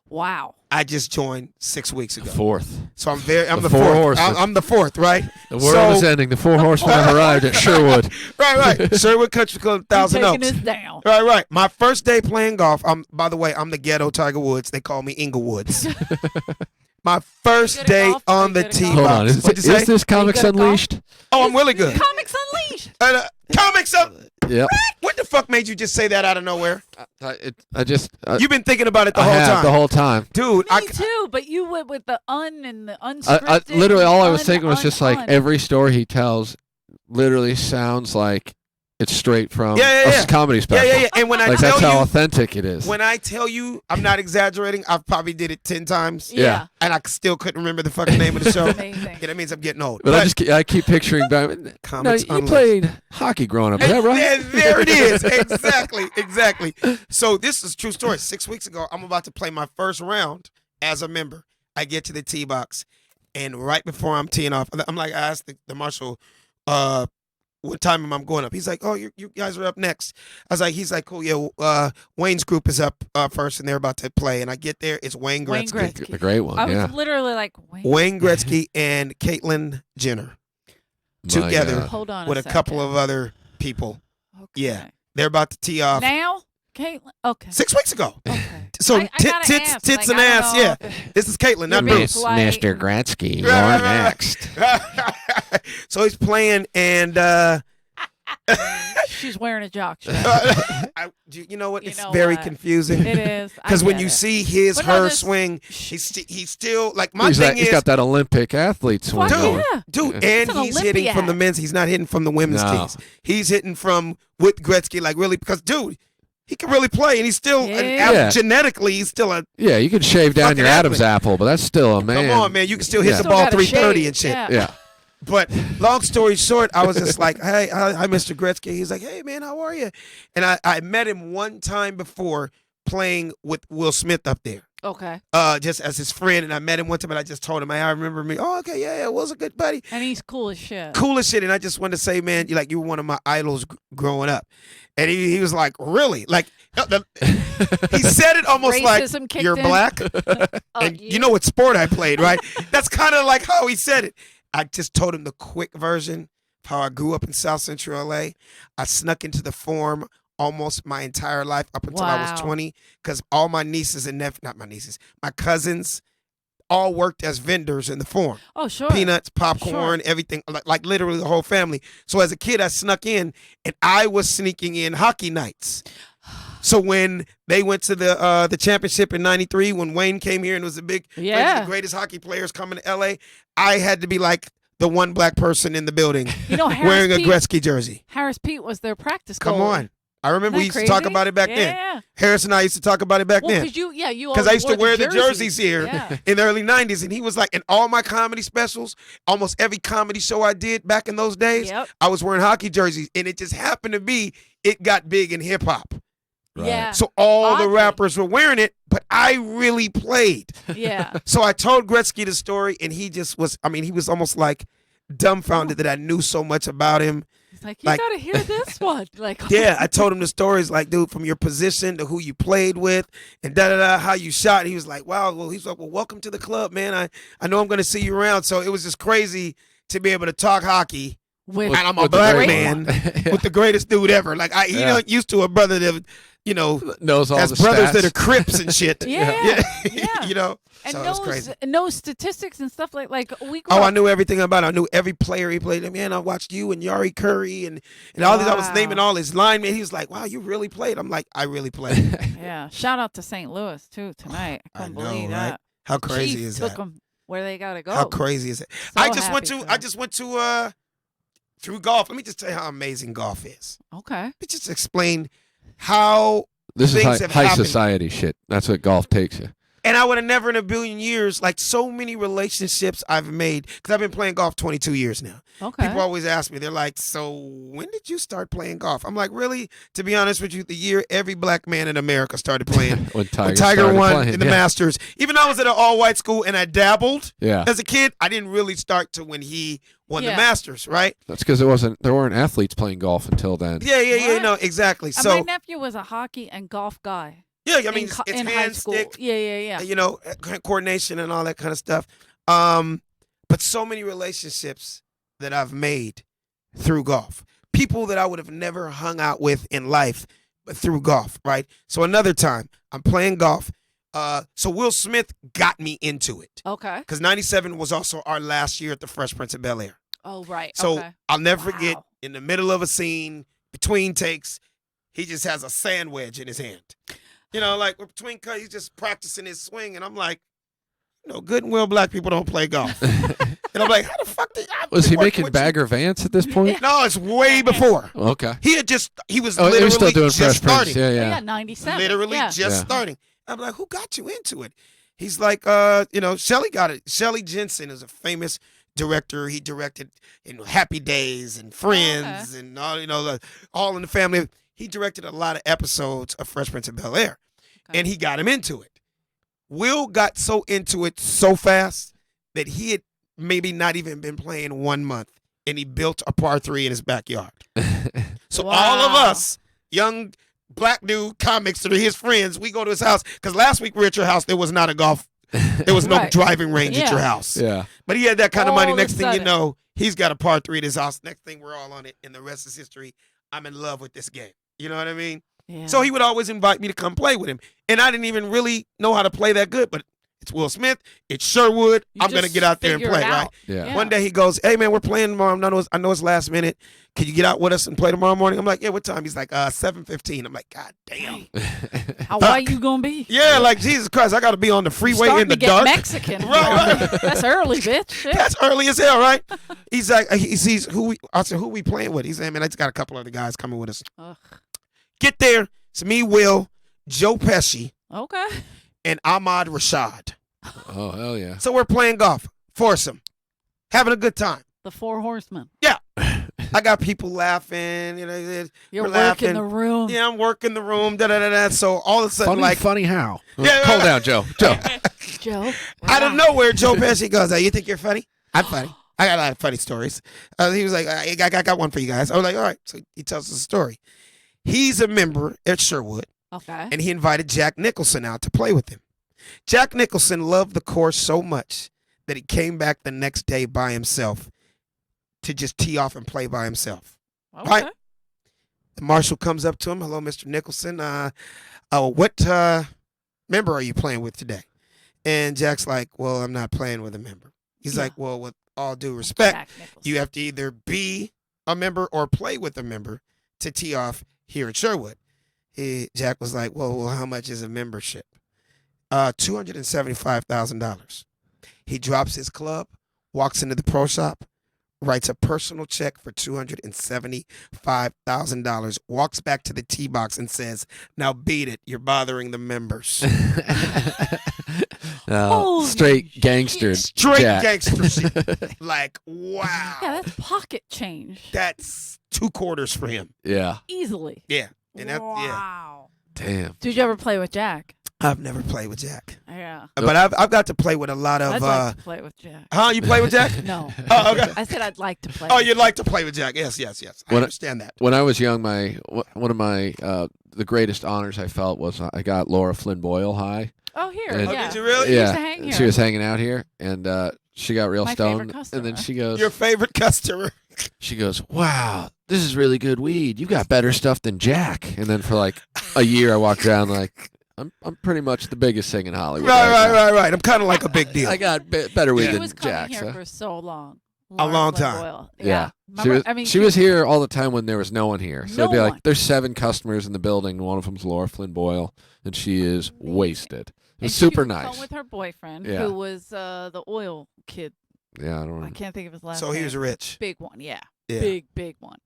Wow. I just joined 6 weeks ago. Fourth. So I'm the The four fourth. horsemen. I'm the fourth, right? The world So- is ending. The 4 horsemen have arrived at Sherwood. Right. Sherwood Country Club, Thousand Taking Oaks. us down. Right. My first day playing golf. By the way, I'm the ghetto Tiger Woods. They call me Inglewoods. My first You good at day golf? Are on you the good at tee golf? Hold on. box. Is, What'd you say? is this Comics good at golf? Unleashed? Oh, I'm really good. Comics Unleashed. Comics up. Yep. What the fuck made you just say that out of nowhere? I just. You've been thinking about it the I whole have time. the whole time. Dude, Me too, but you went with the and the unscripted. I literally all I was un- thinking was un- just like un. every story he tells literally sounds like it's straight from Yeah. a comedy special. Yeah. And when I Like tell that's how you, authentic it is. when I tell you, I'm not exaggerating. I've probably did it 10 times, Yeah. and I still couldn't remember the fucking name of the show. Amazing. Yeah, that means I'm getting old. But I keep picturing back. No, Comics you Unleashed. played hockey growing up, is that right? Yeah, there it is. Exactly. So this is a true story. 6 weeks ago, I'm about to play my first round as a member. I get to the tee box, and right before I'm teeing off, I'm like, I asked the marshal, what time am I going up? He's like, oh, you guys are up next. I was like, he's like, cool, yeah. Wayne's group is up first, and they're about to play. And I get there, it's Wayne Wayne Gretzky. Gretzky. The great one. I was Yeah. literally like, Wayne Gretzky and Caitlyn Jenner My together God. hold on with a couple of other people. Okay. Yeah. They're about to tee off Now, Caitlin. Okay. 6 weeks ago. Okay. So I gotta tits ask, and like, I ass, don't know yeah. if This is Caitlyn, not You're Bruce. being polite. Mr. Gretzky, you're Right. next. So he's playing, and She's wearing a jock shirt. you know what? You It's know very what? confusing. It is. I Because when get you it. see his, But no, her this- swing, he's still like my He's thing he's is, got that Olympic athlete swing Fuck going. yeah. dude, Yeah. and He's an he's hitting from the Olympiad. men's. He's not hitting from the women's No. teams. He's hitting from with Gretzky, like really, because dude, he can really play, and he's still Yeah. genetically, he's still a. Yeah, you can shave down Fucking your Adam's athlete. apple, but that's still a man. Come on, man, you can still hit Yeah. the Still ball gotta 330 shave. and shit. Yeah. Yeah. But long story short, I was just like, hey, hi, Mr. Gretzky. He's like, hey, man, how are you? And I met him one time before playing with Will Smith up there, Okay. just as his friend. And I met him one time, and I just told him, hey, I remember me. Oh, okay, yeah, Will's a good buddy. And he's cool as shit. Cool as shit. And I just wanted to say, man, you were one of my idols growing up. And he was like, really? Like, he said it almost Racism like, kicked you're in? black? And you know what sport I played, right? That's kind of like how he said it. I just told him the quick version of how I grew up in South Central LA. I snuck into the Forum almost my entire life up until I was Wow. 20, because all my nieces and not my nieces, my cousins all worked as vendors in the Forum. Oh, sure. Peanuts, popcorn, everything, like literally the whole family. So as a kid, I snuck in, and I was sneaking in hockey nights. So when they went to the championship in '93, when Wayne came here and was a big, the greatest hockey players coming to LA, I had to be like the one black person in the building You know, wearing a Harris Gretzky jersey. Pete was their practice Come goalie. on. I remember we Isn't used that to talk crazy? about it back then. Yeah. Harris and I used to talk about it back Well, then. because you Because I used to always wear wore the jerseys here Yeah. in the early 90s. And he was like, in all my comedy specials, almost every comedy show I did back in those days, Yep. I was wearing hockey jerseys. And it just happened to be, it got big in hip hop. Right. Yeah. So all the Oddly. rappers were wearing it, but I really played. Yeah. So I told Gretzky the story, and he just was, he was almost like dumbfounded that I knew so much about him. He's like, you Like- gotta hear this one. Like, Yeah, I told him the stories, like, dude, from your position to who you played with and da-da-da, how you shot. He was like, wow, well, he's like, well, welcome to the club, man. I know I'm going to see you around. So it was just crazy to be able to talk hockey. with And I'm a With the black great man one. with the greatest dude ever. Like, he Yeah. used to a brother that, Knows all has the brothers stats. that are Crips and shit. Yeah. Yeah. and So it was crazy. knows statistics and stuff like we. Grew Oh, I up- knew everything about it. I knew every player he played. Man, I watched you and Yari Curry and all these. I was Wow. naming all his linemen. He was like, wow, you really played. I'm like, I really played. Yeah. Shout out to St. Louis too tonight. I I couldn't know, believe right? that. How crazy Chiefs is took that? them where they gotta go. How crazy is it? So I just went happy for to through golf. Let me just tell you how amazing golf is. Okay. Let me just explain how, This is things high, have high happened. society shit. That's what golf takes you. and I would have never in a billion years, like so many relationships I've made, because I've been playing golf 22 years now. Okay. People always ask me, they're like, so when did you start playing golf? I'm like, really? To be honest with you, the year every black man in America started playing. When When Tiger, Tiger started won playing, in the yeah. Masters. Even though I was at an all-white school and I dabbled Yeah, as a kid, I didn't really start to when he won the Yeah. Masters, right? that's because there weren't athletes playing golf until then. Yeah, What? no, exactly. And So, my nephew was a hockey and golf guy. yeah, I mean, in, co- it's in high hand school. stick, Yeah. coordination and all that kind of stuff. But so many relationships that I've made through golf. People that I would have never hung out with in life, but through golf, right? So another time, I'm playing golf. So Will Smith got me into it. Okay. Because 97 was also our last year at the Fresh Prince of Bel-Air. Oh, right. So okay. I'll never forget, Wow. in the middle of a scene, between takes, he just has a sand wedge in his hand. Like between cuts, he's just practicing his swing. And I'm like, good and well, black people don't play golf. And I'm like, how the fuck did I Was he working making with you? Bagger Vance at this point? No, it's way before. Okay. He was Oh, he literally was still doing just Fresh starting. Prince. Yeah, Yeah, yeah. 97. Literally yeah. just Yeah. starting. I'm like, who got you into it? He's like, Shelly got it. Shelly Jensen is a famous director. He directed Happy Days and Friends and all, All in the Family. He directed a lot of episodes of Fresh Prince of Bel-Air, Okay. and he got him into it. Will got so into it so fast that he had maybe not even been playing 1 month, and he built a par 3 in his backyard. So Wow. all of us, young black dude comics that are his friends, we go to his house. Because last week we were at your house, there was not a golf, there was no Right. driving range at Yeah. your house. Yeah. But he had that kind of money. All of a Next thing you sudden. know, he's got a par 3 at his house. Next thing we're all on it, and the rest is history. I'm in love with this game. You know what I mean? Yeah. So he would always invite me to come play with him. And I didn't even really know how to play that good, but it's Will Smith, it's Sherwood. You I'm going to just get out there and figure play, it right? out. Yeah. Yeah. One day he goes, hey, man, we're playing tomorrow. I know it's last minute. Can you get out with us and play tomorrow morning? I'm like, yeah, what time? He's like, 7:15. I'm like, God damn. How white you gonna be? Yeah, like, Jesus Christ, I got to be on the freeway Starting in the to get dark. Mexican. Right. That's early, bitch. Shit. That's early as hell, right? He's like, he sees I said, who we playing with? He said, man, I just got a couple other guys coming with us. Ugh. Get there. It's me, Will, Joe Pesci, Okay. and Ahmad Rashad. Oh, hell yeah. So we're playing golf, foursome, having a good time. The Four Horsemen. I got people laughing, you know. You're We're working laughing. the room. Yeah, I'm working the room, da da da da. So all of a sudden, Funny how? Yeah, Calm down, Joe. Joe. Joe. out of nowhere, Joe Pesci goes, "Hey, you think you're funny? I'm funny. I got a lot of funny stories." He was like, I got one for you guys. I was like, all right. So he tells us a story. He's a member at Sherwood, Okay. and he invited Jack Nicholson out to play with him. Jack Nicholson loved the course so much that he came back the next day by himself to just tee off and play by himself. Okay. Right. The marshal comes up to him. Hello, Mr. Nicholson. What member are you playing with today? And Jack's like, well, I'm not playing with a member. He's Yeah. like, well, with all due respect, Jack Nicholson. you have to either be a member or play with a member to tee off here at Sherwood. Jack was like, well, how much is a membership? $275,000. He drops his club, walks into the pro shop, writes a personal check for $275,000, walks back to the tee box and says, now beat it. You're bothering the members. No, Holy straight gangster. Straight Jack. gangster shit. Like, wow. Yeah, that's pocket change. That's 2 quarters for him. Yeah. Easily. Yeah. And that, yeah. Wow. Damn. Did you ever play with Jack? I've never played with Jack. Yeah. But I've got to play with a lot of I'd like to play with Jack. huh? You play with Jack? No. Oh, okay. I said I'd like to play. Oh, with you'd like to play with Jack? Yes. I When I- understand that. When I was young, one of my the greatest honors I felt was I got Laura Flynn Boyle high. Oh, here. Oh, Yeah. did you really? She Yeah, used to hang here. she was hanging out here, and she got real My favorite stoned, customer. and then she goes, Your favorite customer? "Wow, this is really good weed. You got better stuff than Jack." And then for like a year, I walked around like I'm pretty much the biggest thing in Hollywood. Right. I'm kind of like a big deal. I got better weed Yeah. She than was coming Jack. here so. for so long. A long Flynn time. Boyle. Yeah. Remember? She was here all the time when there was no one here. So No it'd be one. like, there's 7 customers in the building. One of them's Laura Flynn Boyle, and she is Amazing. wasted. It And was she super would nice. Come with her boyfriend, Yeah. who was the oil kid. Yeah, I don't I remember. can't think of his last So name. he was rich. Big one, yeah. Yeah. Big one.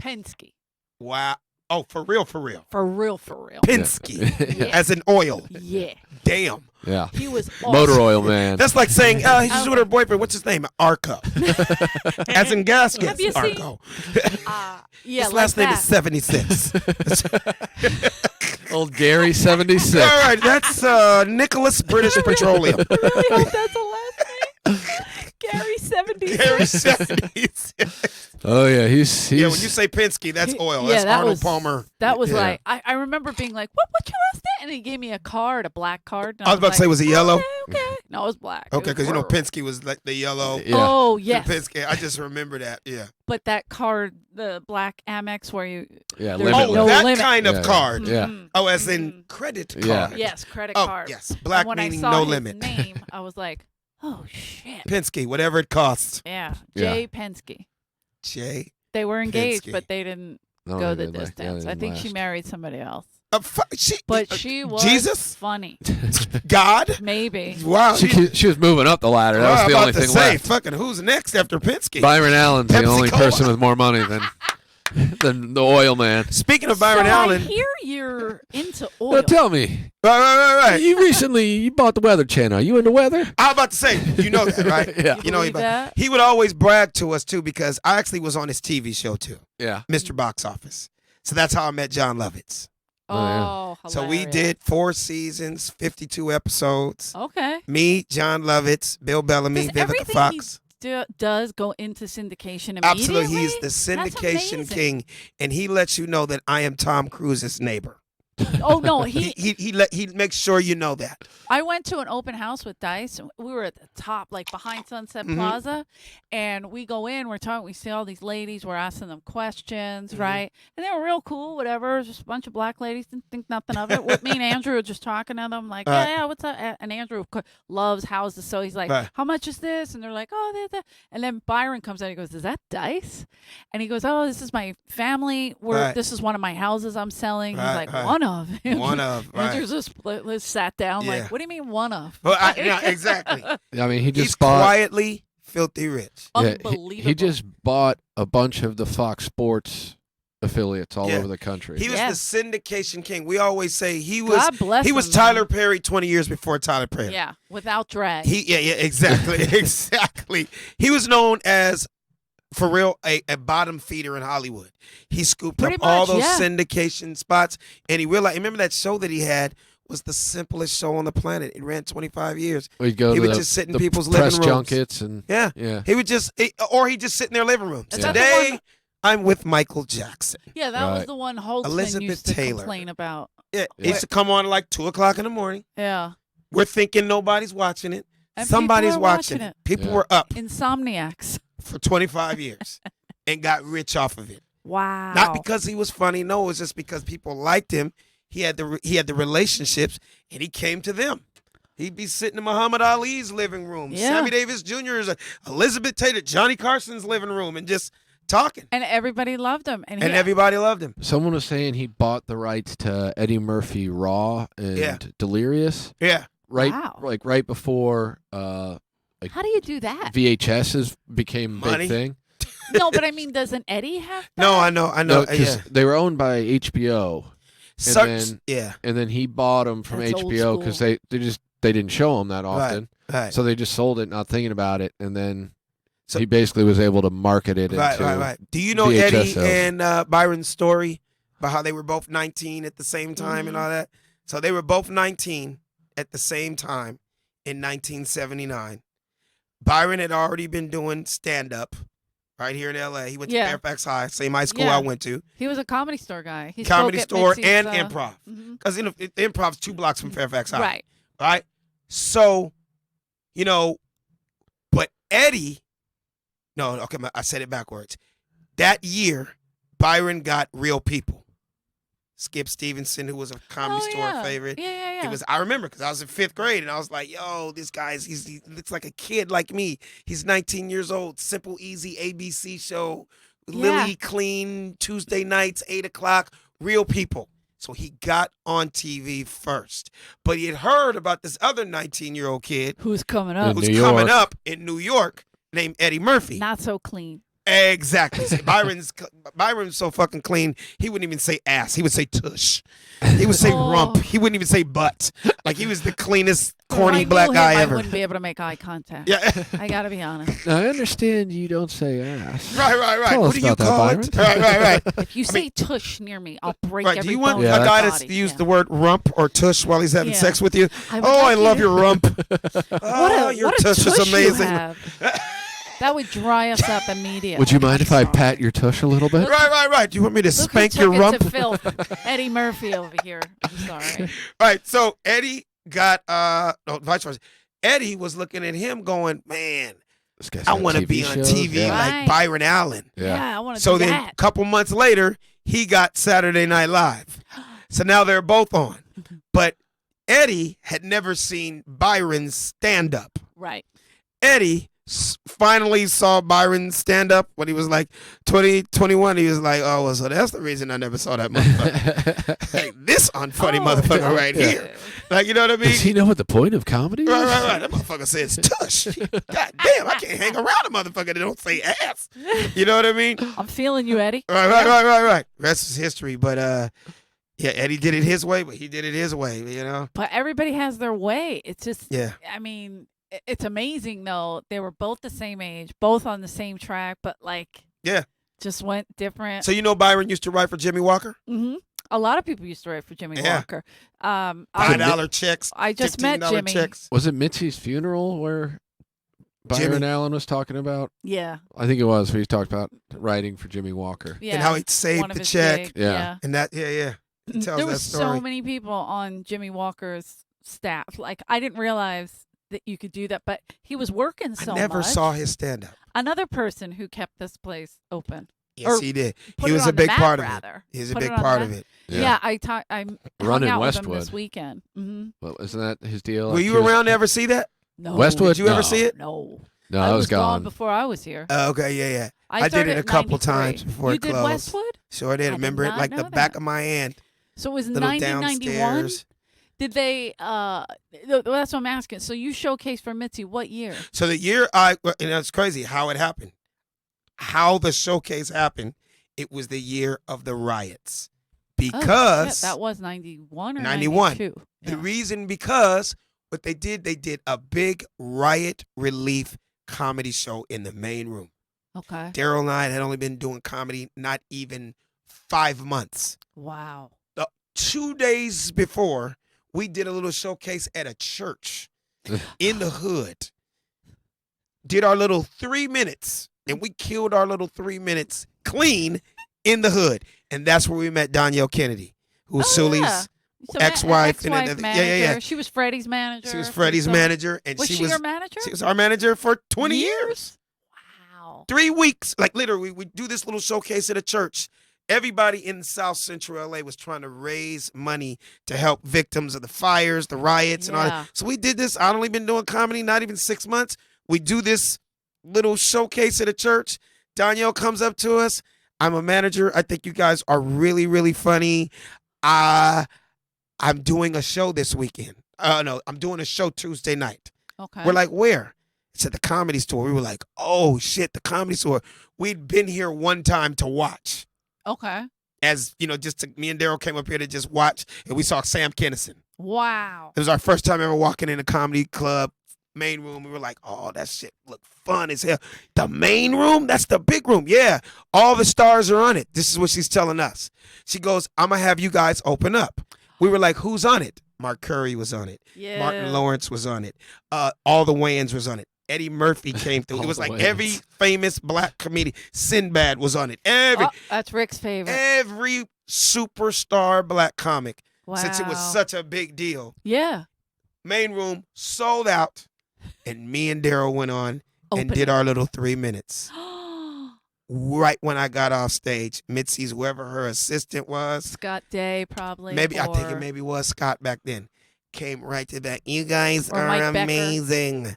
Penske. Wow. Oh, for real. For real. Penske. Yeah. As in oil. Yeah. Damn. Yeah. He was awesome. Motor oil man. That's like saying, he's just with her boyfriend. What's his name? Arco. As in gas. Have Yes, you seen- Arco. Yeah, His like last name that. is 76. Old Gary 76. All right, that's Nicholas British Petroleum. I really hope that's the last name. Gary 76. Gary 76. Oh yeah, he's Yeah, when you say Penske, that's oil. Yeah, That's that Arnold was- Palmer. That was Yeah. like I remember being like, what's your last name? And he gave me a card, a black card. And I was about to say, was it yellow? Okay. No, it was black. Okay, because you know Penske was like the yellow. Yeah. Oh yes. Penske. I just remember that. Yeah. But that card, the black Amex, where you Yeah, There's Oh, limitless. no that limit. kind of Yeah, yeah. card. Yeah. Mhm. Oh, as in Mhm. credit Yeah. card. Yes, credit Oh, card. yes. Black and when meaning I saw no his limit. name, I was like, oh shit. Penske, whatever it costs. Yeah, Yeah. Jay Penske. Jay. They were engaged, Penske. but they didn't No, go they the didn't like- yeah, distance. they I didn't think she last. married somebody else. But She was Jesus? funny. God. Maybe. Wow. She was moving up the ladder. That was the about only to thing say, left. fucking who's next after Penske? Byron Allen's the only Pepsi-Cola. person with more money than the oil man. Speaking of Byron so Allen, I hear you're into oil. Well, tell me, right. you recently bought the Weather Channel. Are you into weather? I was about to say, you know that, right? Yeah. You You know, believe that? he would always brag to us too because I actually was on his TV show too, Yeah. Mr. Box Office. So that's how I met John Lovitz. Oh, So we hilarious. did 4 seasons, 52 episodes. Okay. Me, John Lovitz, Bill Bellamy, Does Vivica everything Fox. does go into syndication immediately. Absolutely, he's the That's syndication amazing. king, and he lets you know that I am Tom Cruise's neighbor. Oh no, He makes sure you know that. I went to an open house with Dice. We were at the top, like behind Sunset Plaza, and we go in. We're talking. We see all these ladies. We're asking them questions, right? And they were real cool. Whatever. Just a bunch of black ladies. Didn't think nothing of it. With me and Andrew were just talking to them, like, yeah, what's up? And Andrew of course, loves houses, so he's like, how much is this? And they're like, oh, that. And then Byron comes out. He goes, is that Dice? And he goes, oh, this is my family. This is one of my houses I'm selling. He's like, one of. One of. Andrew just sat down like, what do you mean one of? Well, yeah, exactly. I mean, he's just quietly filthy rich. Unbelievable. He just bought a bunch of the Fox Sports affiliates all over the country. He was the syndication king. We always say he was. God bless he was him, Tyler man. Perry 20 years before Tyler Perry. Yeah, without drag. Exactly, exactly. He was known as, for real, a bottom feeder in Hollywood. He scooped Pretty up all much, those yeah. syndication spots, and he realized. Remember that show that he had was the simplest show on the planet. It ran 25 years. We'd go He to would the, just sit in the people's press living rooms. junkets and Yeah. He would just, or he'd just sit in their living rooms. Is that the Today, one- I'm with Michael Jackson. Yeah, that was the one Holtzman Elizabeth used to Taylor. complain about. Yeah, he used to come on at like 2:00 in the morning. Yeah. We're thinking nobody's watching it. And Somebody's people are watching watching it. People were up Insomniacs. for 25 years and got rich off of it. Wow. Not because he was funny. No, it was just because people liked him. He had the relationships, and he came to them. He'd be sitting in Muhammad Ali's living room, Sammy Davis Jr.'s, Elizabeth Taylor, Johnny Carson's living room, and just talking. And everybody loved him. And everybody loved him. Someone was saying he bought the rights to Eddie Murphy Raw and Delirious. Yeah. Right before how do you do that? VHSs became a big thing. No, but I mean, doesn't Eddie have that? No, I know. No, because they were owned by HBO. And then he bought them from That's old HBO because school. they didn't show them that often. Right. So they just sold it, not thinking about it, and then he basically was able to market it into Right. Do you know VHS Eddie sales. and Byron's story about how they were both 19 at the same time and all that? So they were both 19 at the same time in 1979. Byron had already been doing stand-up right here in L.A. He went to Fairfax High, same high school I went to. He was a Comedy Store guy. He Comedy Store Mitzi's, and improv. Because the improv's 2 blocks from Fairfax High. Right? So, but Eddie, I said it backwards. That year, Byron got Real People. Skip Stevenson, who was a Comedy Store favorite. Yeah. It was. I remember because I was in 5th grade and I was like, "Yo, this guy's he looks like a kid like me. He's 19 years old. Simple, easy ABC show, Lily Clean Tuesday nights 8:00. Real People." So he got on TV first, but he had heard about this other 19-year-old kid who's coming up, in New York, named Eddie Murphy. Not so clean. Exactly. See, Byron's so fucking clean. He wouldn't even say ass. He would say tush. He would say rump. He wouldn't even say butt. Like he was the cleanest, corny black guy ever. I wouldn't be able to make eye contact. Yeah. I gotta be honest. Now, I understand you don't say ass. Right. Tell What us do you about that, call Byron. it? Right. If you say tush near me, I'll break Right. every Do you want bone a in my guy body. to use the word rump or tush while he's having sex with you? I would I like you love to- your rump. What your a tush is you amazing. have. That would dry us up immediately. Would you mind if I pat your tush a little bit? Right. Do you want me to Look who spank took your it rump? to filth. Eddie Murphy over here. I'm sorry. Right. So Eddie got vice versa. Eddie was looking at him going, man, This guy's I got want to TV be on shows, TV yeah. like Right. Byron Allen. Yeah, I want to So do then that. a couple months later, he got Saturday Night Live. So now they're both on. But Eddie had never seen Byron's stand up. Right. Eddie finally saw Byron stand up when he was like 20, 21. He was like, oh, well, so that's the reason I never saw that motherfucker. Like, this unfunny motherfucker right here. Like, you know what I mean? Does he know what the point of comedy is? Right. That motherfucker says tush. God damn, I can't hang around a motherfucker that don't say ass. You know what I mean? I'm feeling you, Eddie. Right. Rest is history. But Eddie did it his way, but he did it his way, you know? But everybody has their way. It's just, Yeah. I mean, it's amazing, though. They were both the same age, both on the same track, but just went different. So you know Byron used to write for Jimmy Walker? Mm-hmm. A lot of people used to write for Jimmy Walker. $5 checks. I just met $15 Jimmy. checks. Was it Mitzi's funeral where Byron Jimmy. Allen was talking about? Yeah. I think it was. He talked about writing for Jimmy Walker. Yeah. And how he one saved of the his check. gigs, Yeah. And that, yeah. He tells There that was story. so many people on Jimmy Walker's staff. Like, I didn't realize that you could do that, but he was working so I never much. saw his stand-up. Another person who kept this place open. Yes, Or he did. Put He it was on a the big map, part of it. rather. He was a Put big it on the part of map. it. Yeah, I hung Running out with him Westwood. this weekend. Mm-hmm. Well, isn't that his deal? Were you around to ever see that? No. Westwood? Did you ever No. see it? No. No, I I was was gone. before I was here. Okay, yeah. I did started it a in couple 93. times before you it did closed. Westwood? Sure did. I did Remember it not like know the back that. of my hand. So it was Little 1991? downstairs. Did they, that's what I'm asking. So you showcased for Mitzi what year? So the year and it's crazy how it happened. How the showcase happened. It was the year of the riots. Because shit, that was 91 or 91. 92. The Yeah. reason because what they did a big riot relief comedy show in the main room. Okay. Daryl and I had only been doing comedy not even 5 months. Wow. 2 days before, we did a little showcase at a church in the hood. Did our little 3 minutes, and we killed our little 3 minutes clean in the hood. And that's where we met Danielle Kennedy, who was Sully's yeah. So ex-wife. Ex-wife manager. Yeah. She was Freddie's manager. She was Freddie's So- manager, and Was she she was your manager? she was our manager for 20 years. Wow. 3 weeks, like literally, we do this little showcase at a church. Everybody in South Central LA was trying to raise money to help victims of the fires, the riots, and all Yeah. that. So we did this. I'd only been doing comedy not even 6 months. We do this little showcase at a church. Danielle comes up to us. I'm a manager. I think you guys are really, really funny. I'm doing a show this weekend. No, I'm doing a show Tuesday night. Okay. We're like, where? It's at the Comedy Store. We were like, oh shit, the Comedy Store. We'd been here one time to watch. Okay. As you know, me and Daryl came up here to just watch, and we saw Sam Kinison. Wow. It was our first time ever walking in a comedy club main room. We were like, oh, that shit look fun as hell. The main room? That's the big room. Yeah. All the stars are on it. This is what she's telling us. She goes, I'm going to have you guys open up. We were like, who's on it? Mark Curry was on it. Yeah. Martin Lawrence was on it. All the Wayans was on it. Eddie Murphy came through. It was like every famous black comedian. Sinbad was on it. That's Rick's favorite. Every superstar black comic. Wow. Since it was such a big deal. Yeah. Main room sold out. And me and Daryl went on and did our little 3 minutes. Right when I got off stage, Mitzi's, whoever her assistant was, Scott Day probably. maybe I think it or- maybe was Scott back then, came right to that. You guys Or are Mike Becker. amazing.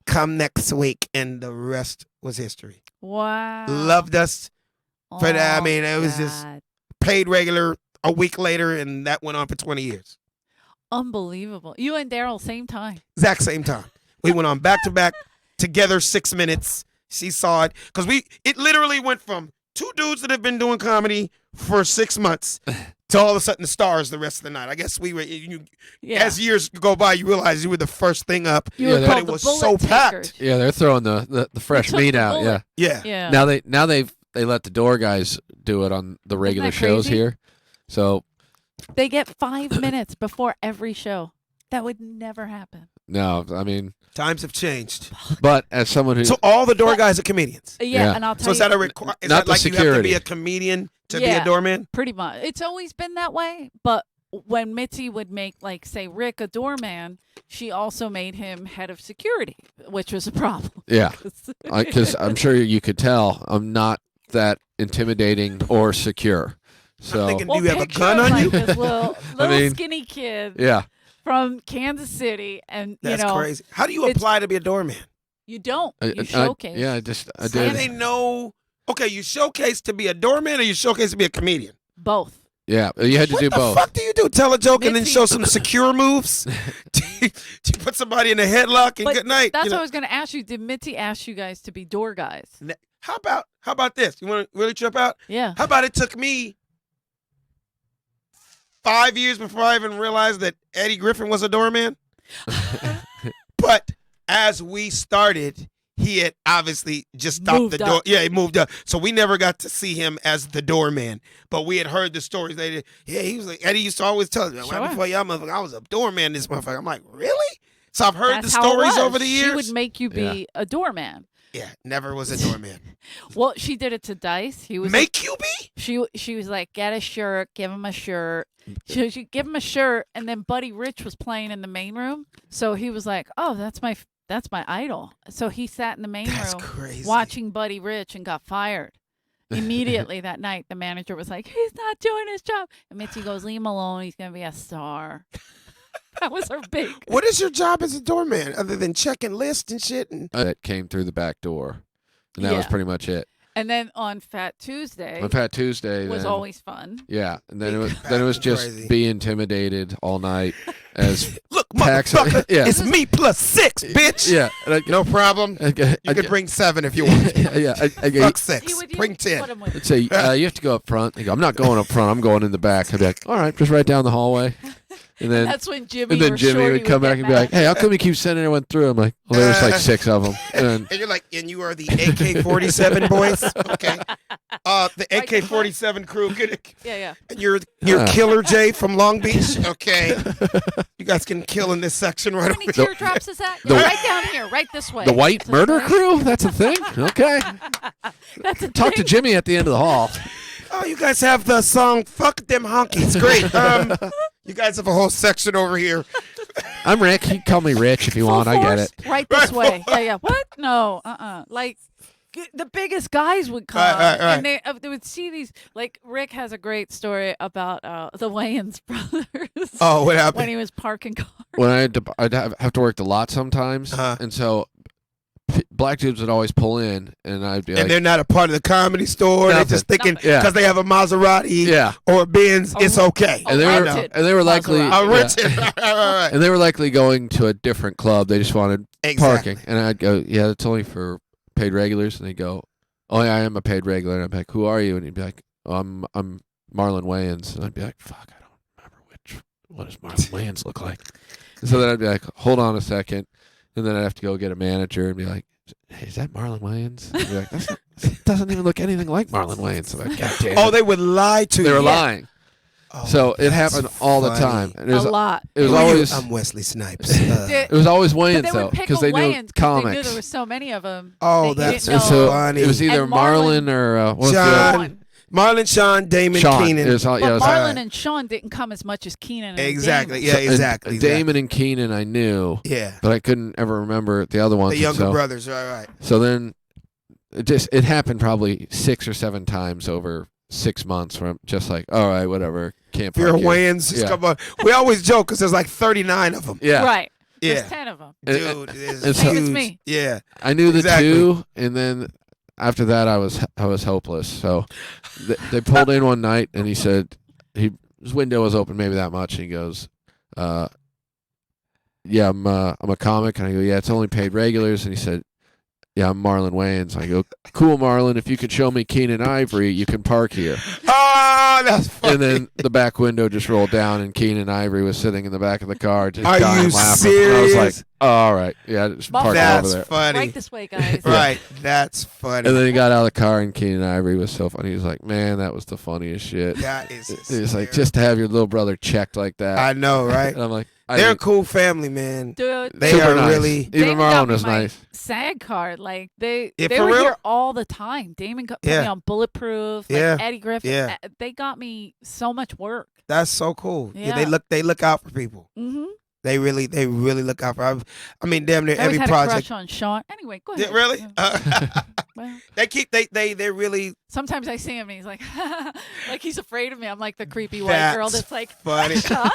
Come next week, and the rest was history. Wow. Loved us for that. I Oh, mean, it was just God. paid regular a week later, and that went on for 20 years. Unbelievable. You and Daryl same time. Exact same time. We went on back to back together 6 minutes. She saw it because it literally went from two dudes that have been doing comedy for 6 months to all of a sudden the stars the rest of the night. I guess we were, Yeah. as years go by, you realize you were the first thing up. You Yeah, were that- called it the was bullet so packed. takers. Yeah, they're throwing the fresh took meat the out. bullet. Yeah. Yeah. Yeah. Now they let the door guys do it on the regular that shows crazy? here. So They get 5 minutes before every show. That would never happen. no, I mean, Times have changed. but as someone who So all the door guys are comedians. Yeah, Yeah. and I'll tell So is you, that a requirement? Is Not that the like you have to security. be a comedian to be Yeah. a doorman? pretty much. It's always been that way. But when Mitzi would make, like, say, Rick a doorman, she also made him head of security, which was a problem. yeah, because I'm sure you could tell I'm not that intimidating or secure. So thinking- Well, Do you have a picture gun him on you? like this little mean, skinny kid yeah, from Kansas City, and That's you know, crazy. How do you it's- apply to be a doorman? you don't. You I- showcase. yeah, I How do did. they know? Okay, you showcase to be a doorman or you showcase to be a comedian? Both. Yeah, you had to What do the both. fuck do you do? Tell a joke and then Mitzi- show some secure moves? do you put somebody in a headlock and But good night? That's you what I know? was going to ask you. Did Mitzi ask you guys to be door guys? How about this? You want to really trip out? Yeah. How about it took me 5 years before I even realized that Eddie Griffin was a doorman? But as we started, he had obviously just stopped Moved the door. up. Yeah, he moved up. So we never got to see him as the doorman. But we had heard the stories. He was like, Eddie used to always tell us, right Sure. before y'all motherfucker, I was a doorman this motherfucker. I'm like, really? So I've heard That's the how it stories was. over the years. She would make you be a doorman. Yeah, never was a doorman. Well, she did it to Dice. He was Make you be? She was like, get a shirt, give him a shirt. She give him a shirt, and then Buddy Rich was playing in the main room, so he was like, oh, that's my idol. So he sat in the main That's room crazy. watching Buddy Rich and got fired. Immediately that night, the manager was like, he's not doing his job. And Mitzi goes, leave him alone. He's going to be a star. That was her big. What is your job as a doorman other than checking lists and shit? And That came through the back door, and that was Yeah. pretty much it. And then on Fat Tuesday On Fat Tuesday was then, always fun. yeah, and then That it was was just crazy. be intimidated all night as look, Tax- motherfucker, yeah. it's me plus 6, bitch. yeah. No problem. You could bring 7 if you want. yeah. Fuck 6. He would Bring 10. put him with I'd say you have to go up front. They go, I'm not going up front. I'm going in the back. I'd be like, all right, just right down the hallway. And then That's when Jimmy and then or Jimmy Shorty would come get back and be like, mad. hey, how come you keep sending everyone through? I'm like, well, there's like 6 of them. And And you're like, and you are the AK-47 boys? Okay. The Right there. AK-47 crew. Yeah. And you're Killer J from Long Beach? Okay. You guys can kill in this section right How over many here. teardrops is that? the- Yeah, right down here, right this way. the White This Murder way. Crew? That's a thing? Okay. That's a Talk to thing. Jimmy at the end of the hall. Oh, you guys have the song "Fuck Them Honkies." Great. You guys have a whole section over here. I'm Rick. You can call me Rich if you Full want. I get force, it. Right this Right, way. Yeah. What? No. Like the biggest guys would come, Right. and they would see these. Like Rick has a great story about the Wayans brothers. Oh, what when happened? he was parking cars. When I'd have to work the lot sometimes, Uh-huh. and so black dudes would always pull in, and I'd be And like, they're not a part of the comedy store. They're just thinking Nothing. Yeah. because they have a Maserati yeah, or a Benz, A- it's okay. a and they were rented and they were likely Maserati. A yeah. rented. Right. and they were likely going to a different club. They just wanted Exactly. parking, and I'd go, yeah, that's only for paid regulars, and they go, oh yeah, I am a paid regular, and I'm like, who are you? And he'd be like, oh, I'm Marlon Wayans, and I'd be like, fuck, I don't remember what does Marlon Wayans look like? And so then I'd be like, hold on a second, and then I'd have to go get a manager and be like, hey, is that Marlon Wayans? And be like, it doesn't even look anything like Marlon Wayans. I'm like, God damn Oh, it. they would lie to They you. were lying. Oh, So it that's happened all the funny. time. And it was, a lot. it was Who are you? always I'm Wesley Snipes. Did- it was always But Wayans they though, would pick because they knew Wayans 'cause they knew comics. there were so many of them. Oh, that you that's didn't so know. funny. It was either And Marlon- Marlon or what was the Sean. other- Marlon, Sean, Damon, Sean. Keenan. It was all, But yeah, it was Marlon and Sean didn't come as much as Keenan and Exactly. Damon. Yeah, So- and exactly. Damon and Keenan I knew, Yeah. but I couldn't ever remember the other ones. The younger so, brothers. Right. So then it happened probably 6 or 7 times over 6 months where I'm just like, all right, whatever. Can't If you're a park here. Wayans, just Yeah. come on. We always joke because there's like 39 of them. Yeah. Right. Yeah. There's 10 of them. Dude, it's and so- Think it's huge. me. Yeah. I knew the Exactly. 2, and then after that I was hopeless. So they pulled in one night, and he said his window was open maybe that much, and he goes, yeah, I'm a comic, and I go, yeah, it's only paid regulars, and he said, yeah, I'm Marlon Wayans. I go, cool, Marlon. If you could show me Keenan Ivory, you can park here. Oh, that's funny. And then the back window just rolled down, and Keenan Ivory was sitting in the back of the car, just Are dying you laughing. And I was like, serious? oh, all right, yeah, just park over That's there. funny. Right this way, guys. Right. That's funny. And then he got out of the car, and Keenan Ivory was so funny. He was like, man, that was the funniest shit. That is He was like, hysterical. just to have your little brother checked like that. I know, right? And I'm like, They're a cool family, man. Dude, They super are nice. really. Even Damon got Marlon me was my nice. SAG card. Like they Yeah, they for were real? here all the time. Damon put Yeah. me on Bulletproof. Like Yeah. Eddie Griffin. Yeah. They got me so much work. That's so cool. Yeah. Yeah. They look out for people. Mm-hmm. They really look out for. I mean, damn near I always every had a project. crush on Sean. Anyway, go ahead. Yeah, really? Yeah. Well, They really sometimes I see him and he's like, like he's afraid of me. I'm like the creepy white That's girl that's like, funny. Sean?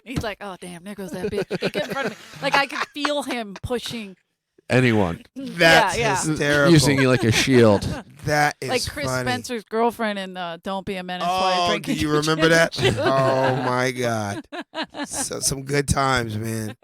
He's like, oh damn, there goes that bitch. Get in front of me. Like I could feel him pushing. Anyone. That's yeah. hysterical. Using you like a shield. That is Like Chris funny. Spencer's girlfriend in Don't Be a Menace While Oh, You're do Drinking you Your remember that? Gin. Oh my God, some good times, man.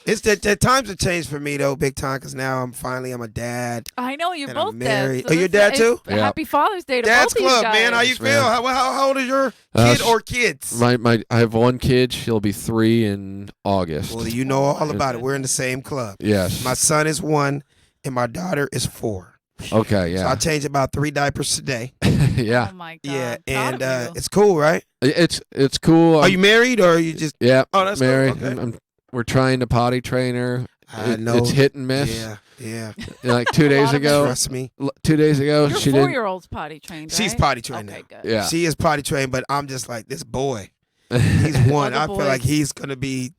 It's the times have changed for me though, big time. Because now I'm a dad. I know you're And I'm both married. dads. Oh, you're dad too? Yeah. Happy Father's Day to Dad's both of you Club, guys. man. How you Yes, feel? man. How old is your Uh, kid or kids? I have one kid. She'll be 3 in August. Well, you know all my about it. We're in the same club. Yes. My son is 1, and my daughter is 4. Okay. So I Yeah. change about 3 diapers a day. yeah. Oh my God. Yeah, Proud and of you. it's cool, right? It's cool. Are you married or are you just? Yeah. Oh, that's cool. married. Okay. we're trying to potty train her. I know. It's hit and miss. Yeah. Like 2 A days lot of ago. Trust me. 2 days ago, Your she didn't. 4-year-old's potty trained, right? She's potty trained Okay, now. good. Yeah. She is potty trained, but I'm just like, this boy. He's one. Other I feel like boys. he's gonna be.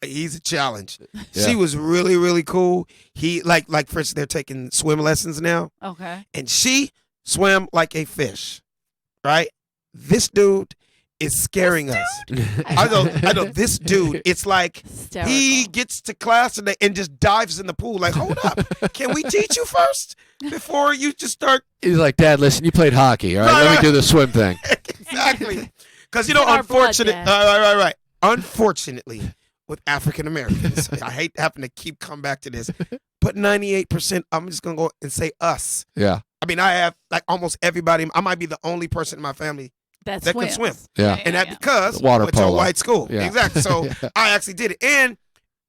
He's a challenge. Yeah. She was really, really cool. He like for instance, they're taking swim lessons now, Okay. and she swam like a fish. Right? This dude is scaring us. I know. This dude. It's like Hysterical. he gets to class and just dives in the pool. Like, hold up, can we teach you first before you just start? He's like, Dad, listen, you played hockey. All right, Right, let right. me do the swim thing. Exactly. Because It's in our blood, Dad. right. Unfortunately, with African Americans, I hate having to keep come back to this, but 98%. I'm just gonna go and say us. Yeah. I mean, I have like almost everybody. I might be the only person in my family, that that can swims. swim. Yeah. and that because The water I went to a polo. white school. Yeah. Exactly. So Yeah. I actually did it, and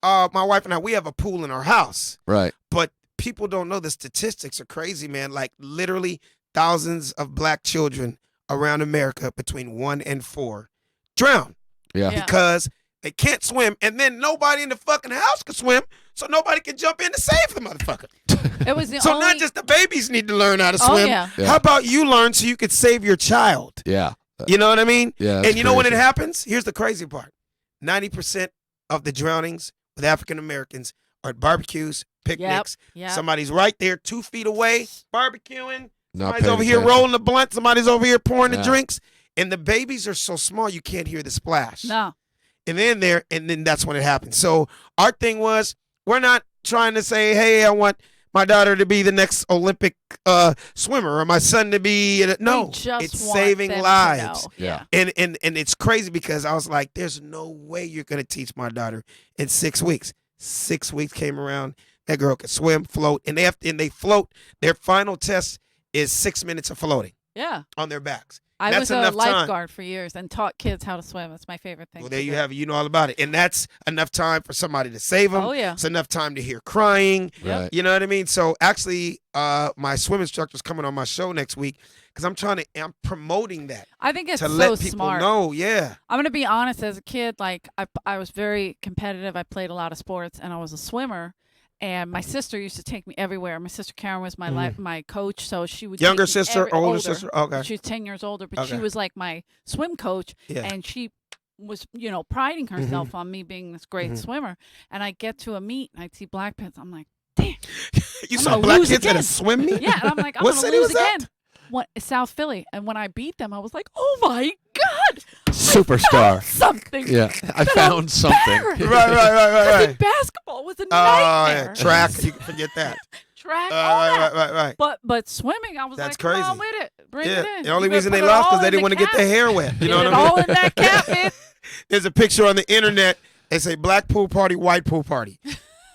my wife and I, we have a pool in our house. Right. But people don't know the statistics are crazy, man. Like literally thousands of black children around America between 1 and 4 drown Yeah. Yeah. because they can't swim, and then nobody in the fucking house can swim, so nobody can jump in to save the motherfucker. It was the So only. not just the babies need to learn how to Oh swim. yeah. Yeah. How about you learn so you could save your child? Yeah. You know what I mean? Yeah. that's And you know when it crazy. happens? Here's the crazy part. 90% of the drownings with African Americans are at barbecues, picnics. Yeah. Somebody's right there 2 feet away, barbecuing. Not Somebody's paying over here attention. rolling the blunt. Somebody's over here pouring the Yeah. drinks. And the babies are so small you can't hear the splash. No. And then that's when it happens. So our thing was, we're not trying to say, hey, I want my daughter to be the next Olympic swimmer or my son to be. No, We just it's want saving them to lives. know. Yeah. And it's crazy because I was like, there's no way you're gonna teach my daughter in 6 weeks. 6 weeks came around. That girl could swim, float, and they float. Their final test is 6 minutes of floating Yeah. on their backs. I That's was a enough time. lifeguard for years and taught kids how to swim. It's my favorite thing. Well, to there you do. have it. You know all about it, and that's enough time for somebody to save them. Oh yeah. It's enough time to hear crying. Yep. Right. You know what I mean? So actually, my swim instructor's coming on my show next week because I'm promoting that I think it's to so let people smart. know. Yeah. I'm gonna be honest. As a kid, like I was very competitive. I played a lot of sports, and I was a swimmer. And my sister used to take me everywhere. My sister Karen was my coach, so she would Younger take me sister, older sister. Okay. She's 10 years older, but she Okay. was like my swim coach, Yeah. and she was, priding herself on me being this great Mhm. swimmer. And I get to a meet, and I'd see black pants. I'm like, damn, You I'm saw gonna black lose kids at a again. swim meet? yeah. And I'm like, I'm What gonna city lose was that? again. What, South Philly. And when I beat them, I was like, oh my god, Superstar. something. Yeah. I But found something. embarrassed. Right. Because basketball was a Oh, nightmare. yeah. Track. You can forget that. Track, all that. Right. But swimming, I was That's like, come on crazy. with it. Bring Yeah. it in. The only You better reason they put it lost all because they in didn't the want to get cap. their hair wet. You know Get what it I mean? all in that cap, man. There's a picture on the internet. They say black pool party, white pool party.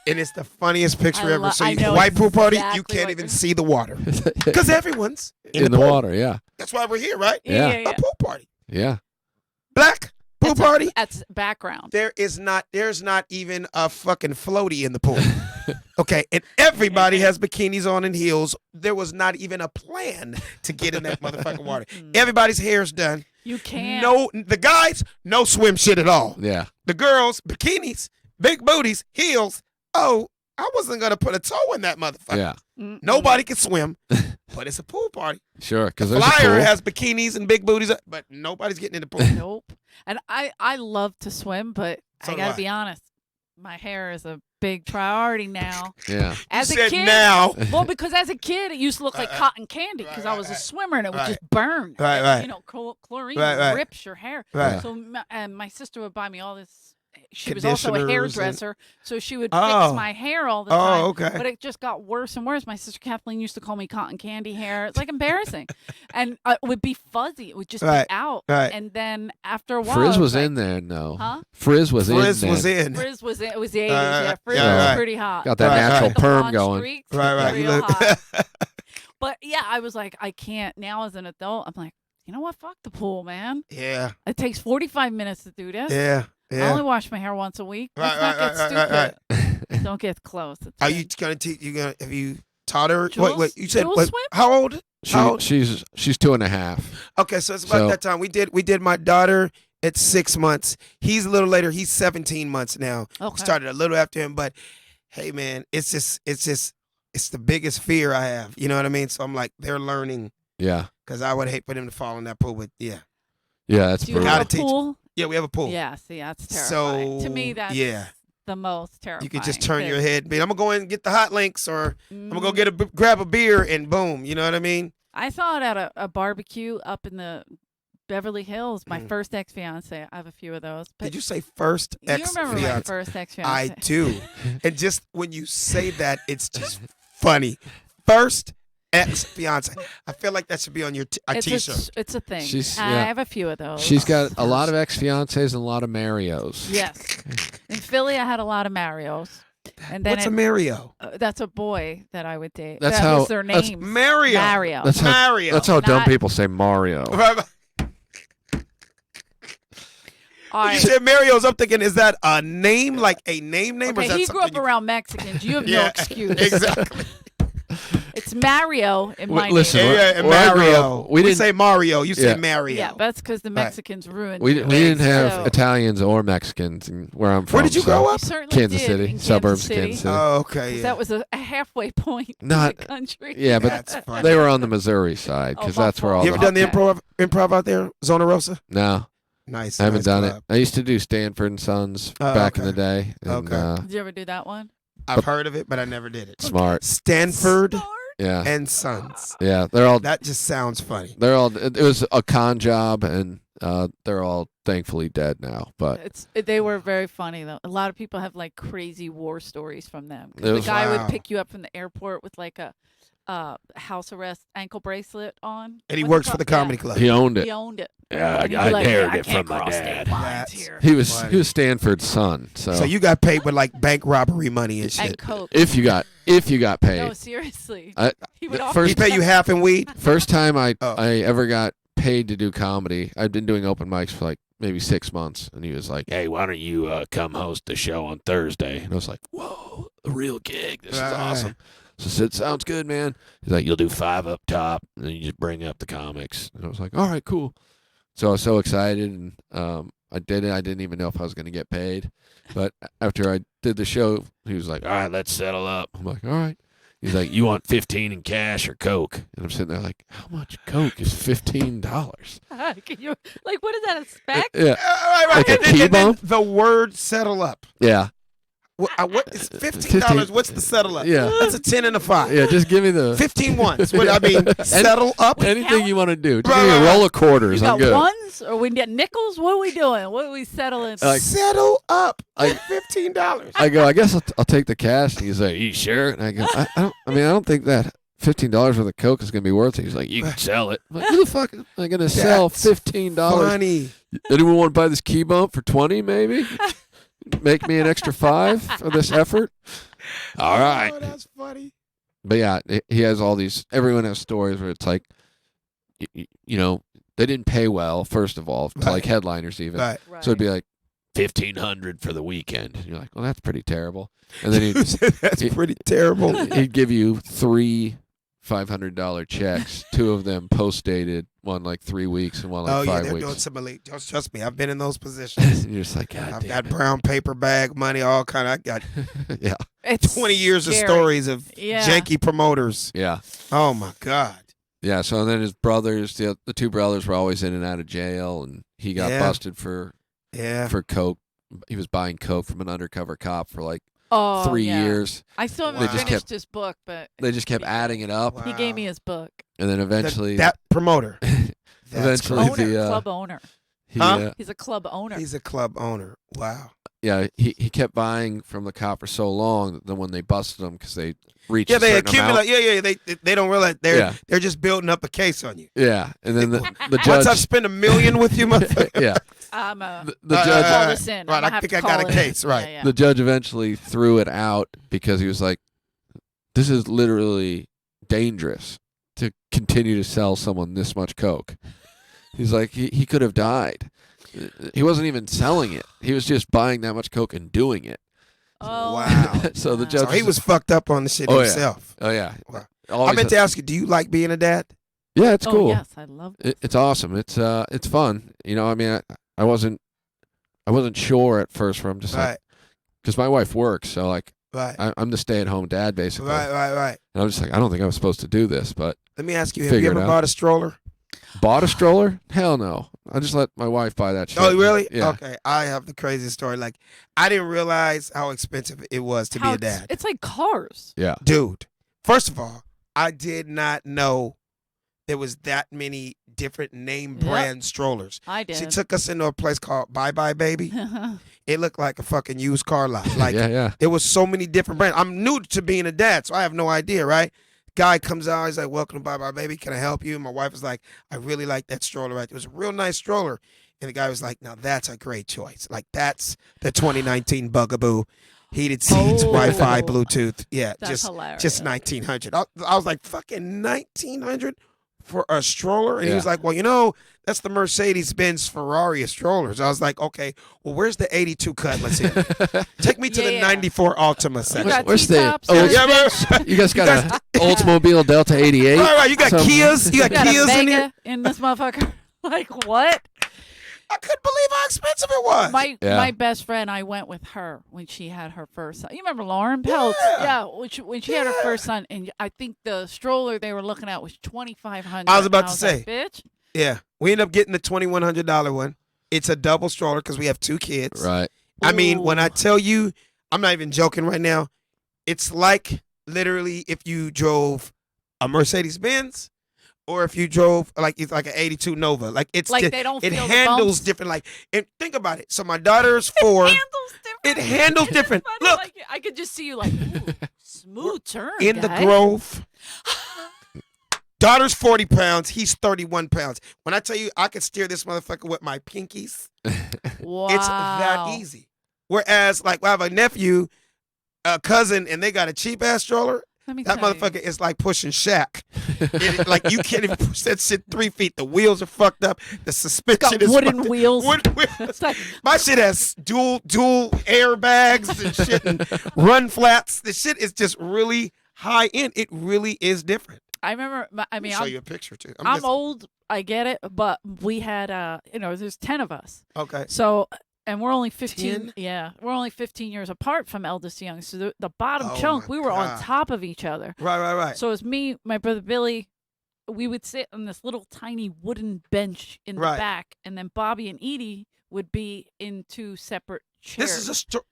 And it's the funniest picture ever. So I you know white pool party, you exactly can't what even you're- see the water. Because everyone's in, In the pool. water. Yeah. That's why we're here, right? Yeah. A pool party. Yeah. Black pool party. That's background. There's not even a fucking floaty in the pool. Okay, and everybody has bikinis on and heels. There was not even a plan to get in that motherfucking water. Everybody's hair's done. You can't. No, the guys, no swim shit at all. Yeah. The girls, bikinis, big booties, heels. Oh, I wasn't gonna put a toe in that motherfucker. Yeah. Mm-mm. Nobody can swim, but it's a pool party. Sure. Because there's a Flyer pool. has bikinis and big booties, but nobody's getting in the pool. Nope. And I love to swim, but So I do gotta I. be honest. My hair is a big priority now. Yeah. As You a said kid, now. well, because as a kid, it used to look like cotton candy because I was a right. swimmer and it would Right. just burn. Right, right. You know, chlorine Right. rips your hair. Right. So my sister would buy me all this. She was also a Conditioners hairdresser, so she would Oh. fix my hair all the time. Oh, okay. But it just got worse and worse. My sister Kathleen used to call me cotton candy hair. It's like embarrassing, and it would be fuzzy. It would just Right, be out. right. And then after a while, Frizz it was like, in there. No. Huh? Frizz was Frizz in was there. in. Frizz was it was the 80s. Right, Yeah, right. Frizz Yeah, was right. pretty hot. Got that Right, natural right. The perm blonde going. streaks, Right. real You look- hot. But yeah, I was like, I can't now as an adult. I'm like, you know what? Fuck the pool, man. Yeah. It takes 45 minutes to do this. Yeah. I Yeah. only wash my hair once a week. Let's Right, not get right, stupid. Don't get close. It's Are good. you gonna teach? You gonna have you taught her? Jules? Wait. You said Jules wait, swim? how old? How old? She's 2.5. Okay, so it's about So- that time. We did my daughter It's 6 months. He's a little later. He's 17 months now. Okay. Started a little after him, but hey, man, it's the biggest fear I have. You know what I mean? So I'm like, they're learning Yeah. because I would hate for them to fall in that pool. But yeah, Yeah, that's Do you brutal. have a Gotta teach- pool? yeah, we have a pool. Yeah, see, that's terrifying. To me, So, that's yeah. the most terrifying. You could just turn your 'cause, head. I'm gonna go in and get the hot links, or I'm gonna go mm, grab a beer, and boom. You know what I mean? I saw it at a barbecue up in the Beverly Hills. My Mm. first ex-fiance. I have a few of those. But Did you say first you remember my ex-fiance? first ex-fiance? I do. And just when you say that, it's just funny. First ex-fiance. I feel like that should be on your t-shirt. It's a thing. She's- I yeah. have a few of those. She's got a lot of ex-fiancés and a lot of Marios. Yes. In Philly, I had a lot of Marios. And then What's a Mario? that's a boy that I would date. That's that how- was their that's name. Mario. Mario. That's how, Mario. that's how dumb Not- people say Mario. All You right. said Mario's. I'm thinking, is that a name, like a name? Or Okay, is that he grew something up around Mexicans. You have no Yeah, excuse. exactly. It's Mario in my Listen, name. Yeah, and Where I grew Mario. up, we we didn't- say Mario. You say Yeah. Mario. Yeah, that's because the Mexicans ruined We it. didn't have So- Italians or Mexicans where I'm from. Where did you so- grow You up? certainly Kansas did City, in suburbs of Kansas Kansas City. Oh, okay. 'Cause Yeah. that was a halfway point Not- in the country. Yeah, but That's funny. they were on the Missouri side Oh, because that's where all You the ever done the Okay. improv out there, Zona Rosa? No, Nice. I haven't nice done club. it. I used to do Stanford and Sons Oh, back in okay. the day. And, Okay. Did you ever do that one? I've heard of it, but I never did it. smart. Stanford Yeah, and Sons. yeah. They're all. That just sounds funny. They're all. It was a con job, and they're all thankfully dead now. But They were very funny though. A lot of people have like crazy war stories from them. 'Cause It the was- guy Wow. would pick you up from the airport with like a house arrest ankle bracelet on. And he What's works it for the called? comedy club. he owned Yeah, it. he owned it. Yeah, And he'd be like, inherited "I it can't from my cross state dad. lines That's- here." He was Funny. he was Stanford's son. So, So you got paid with like bank robbery money and And shit. coke. if you got paid, No, seriously. I- He would the offer He first- pay you half in weed? first time I Oh. ever got paid to do comedy, I'd been doing open mics for like maybe 6 months, and he was like, "Hey, why don't you come host the show on Thursday?" And I was like, "Whoa, a real gig! This is Right. awesome." So I said, "Sounds good, man." He's like, "You'll do 5 up top, and then you just bring up the comics." And I was like, "All right, cool." So I was so excited, and I did it. I didn't even know if I was going to get paid, but after I did the show, he was like, "All right, let's settle up." I'm like, "All right." He's like, "You want 15 in cash or Coke?" And I'm sitting there like, "How much Coke is $15?" Can you, like, what is that, a speck? Yeah, Right. Like a And then T-bone? the word settle up. yeah, What is $15? What's the settle up? yeah, That's a 10 and a 5. yeah. Just give me the 15 ones. What I mean, settle up. anything you want to do. Just Right, give me a right, roll of quarters. You I'm got good. ones or we get nickels? What are we doing? What are we settling? Like- Settle up. I- $15. I go, I guess I'll take the cash. And he's like, "You sure?" And I go, I don't think that $15 worth of Coke is gonna be worth it. He's like, "You can sell it." I'm like, who the fuck am I gonna sell That's $15? Funny. Anyone want to buy this key bump for 20? Maybe make me an extra 5 for this effort. All right. Oh, that's funny. But yeah, he has all these. Everyone has stories where it's like, you know, they didn't pay well. First of all, to Right. like headliners even. Right. Right. So it'd be like $1,500 for the weekend. And you're like, well, that's pretty terrible. And then That's pretty terrible. he'd give you 3 $500 checks, 2 of them post dated, one like 3 weeks and one like Oh, yeah, 5 they're doing weeks. some elite. Just trust me, I've been in those positions. And you're just like, God I've damn got it. brown paper bag money, all kind of. I got Yeah, It's 20 years of scary. stories of Yeah. janky promoters. yeah, Oh, my God. yeah. So then his brothers, the 2 brothers, were always in and out of jail, and he got Yeah. busted for Yeah. coke. He was buying coke from an undercover cop for like Oh, 3 yeah. years. I still They haven't just finished his book, but They just kept adding it up, he gave me his book. and then eventually, That promoter. That's Eventually crazy. Owner, the, club owner. he, Huh? He's a club owner. He's a club owner. Wow. yeah, he kept buying from the cop for so long that then when they busted him because they reached Yeah, a they certain accumulate. amount, They don't realize they're Yeah. they're just building up a case on you. yeah, and then the Once I've judge, spent $1 million with you, motherfucker. yeah, I'm a the Uh, judge, call this in. right, I'm I gonna have think to I got call a it case, in. right. Yeah, yeah. the judge eventually threw it out because he was like, "This is literally dangerous to continue to sell someone this much coke." He's like, he could have died. He wasn't even selling it. He was just buying that much coke and doing it. Oh, Wow. So the wow. judge So he was fucked up on the shit Oh, yeah. himself. Oh yeah. Wow. I Always meant to ask you, do you like being a dad? yeah, it's Oh, cool. yes, I love It's awesome. It's fun. You know, I mean, I wasn't sure at first. Where I'm just like, because my wife works, so like, I'm the stay-at-home dad basically. Right. And I'm just like, I don't think I was supposed to do this, but let me ask you: have you ever bought a stroller? Bought a stroller? Hell no. I just let my wife buy that shit. Oh, really? Yeah. Okay. I have the craziest story. Like, I didn't realize how expensive it was to be a dad. It's like cars. Yeah. Dude, first of all, I did not know there was that many different name brand strollers. I did. She took us into a place called Bye Bye Baby. It looked like a fucking used car lot. Like, yeah. There was so many different brands. I'm new to being a dad, so I have no idea, right? Guy comes out, he's like, welcome to Bye Bye Baby. Can I help you? And my wife was like, I really like that stroller right there. It was a real nice stroller. And the guy was like, now that's a great choice. Like, that's the 2019 Bugaboo. Heated seats, Wi-Fi, Bluetooth. Yeah, that's hilarious. Just 1900. I was like, fucking 1900 for a stroller? And he was like, well, you know, that's the Mercedes-Benz Ferrari of strollers. I was like, okay, well, where's the 82 Cutlass here? Take me to the 94 Altima section. Where's the you guys got an Oldsmobile Delta 88? Right. You got Kias. You got Kias in here? In this motherfucker. Like, what? I couldn't believe how expensive it was. My best friend, I went with her when she had her first son. You remember Lauren Peltz? Yeah, when she had her first son, and I think the stroller they were looking at was $2,500. I was about to say, like, bitch. Yeah, we ended up getting the $2,100 one. It's a double stroller because we have 2 kids. Right. I mean, when I tell you, I'm not even joking right now. It's like literally if you drove a Mercedes-Benz. Or if you drove it's like an '82 Nova, like it's like they don't. It handles different. Like, and think about it. So my daughter's 4. It handles different. Look, like, I could just see you like ooh, smooth turn in the Grove. Daughter's 40 pounds. He's 31 pounds. When I tell you, I could steer this motherfucker with my pinkies. Wow, it's that easy. Whereas, like, I have a nephew, a cousin, and they got a cheap ass stroller. That motherfucker is like pushing Shaq. Like, you can't even push that shit 3 feet. The wheels are fucked up. The suspension is wooden wheels. Wooden wheels. My shit has dual airbags and shit and run flats. The shit is just really high end. It really is different. I remember. I mean, I'll show you a picture too. I'm old. I get it, but we had there's 10 of us. Okay. So. And we're only 15. 10? Yeah, we're only 15 years apart from eldest to youngest. So the bottom chunk, we were on top of each other. Right. So it was me, my brother Billy. We would sit on this little tiny wooden bench in the back, and then Bobby and Edie would be in 2 separate chairs.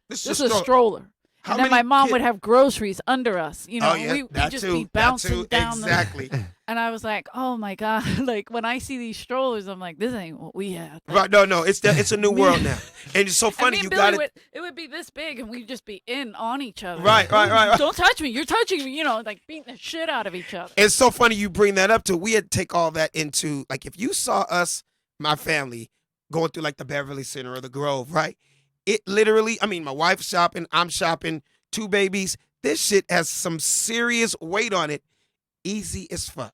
This is a stroller. And then my mom would have groceries under us. You know, we'd just be bouncing down. Exactly. And I was like, oh my God. Like, when I see these strollers, I'm like, this ain't what we have. Right. No. It's a new world now. And it's so funny. You got it. It would be this big, and we'd just be on each other. Right. Don't touch me. You're touching me. You know, like beating the shit out of each other. It's so funny you bring that up, too. We had to take all that into, like, if you saw us, my family, going through, like, the Beverly Center or the Grove, right? It literally, I mean, my wife's shopping, I'm shopping, 2 babies. This shit has some serious weight on it. Easy as fuck.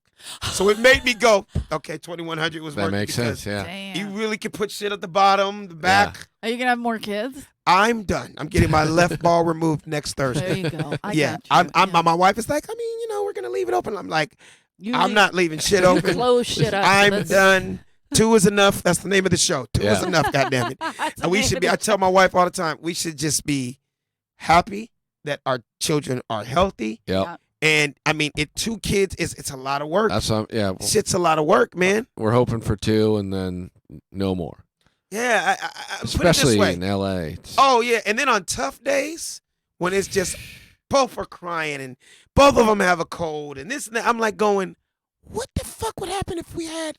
So it made me go, okay, 2,100 was worth it. That makes sense, yeah. Damn. You really can put shit at the bottom, the back. Yeah. Are you going to have more kids? I'm done. I'm getting my left ball removed next Thursday. There you go. My wife is like, I mean, we're going to leave it open. I'm like, I'm not leaving shit open. Close shit up. I'm done. 2 is enough. That's the name of the show. 2 is enough, goddammit. And we should be, I tell my wife all the time, we should just be happy that our children are healthy. Yep. And I mean, 2 kids it's a lot of work. That's Shit's a lot of work, man. We're hoping for 2 and then no more. Yeah, especially put it this way. in LA. Oh yeah, and then on tough days when it's just both are crying and both of them have a cold and this and that, I'm like going, what the fuck would happen if we had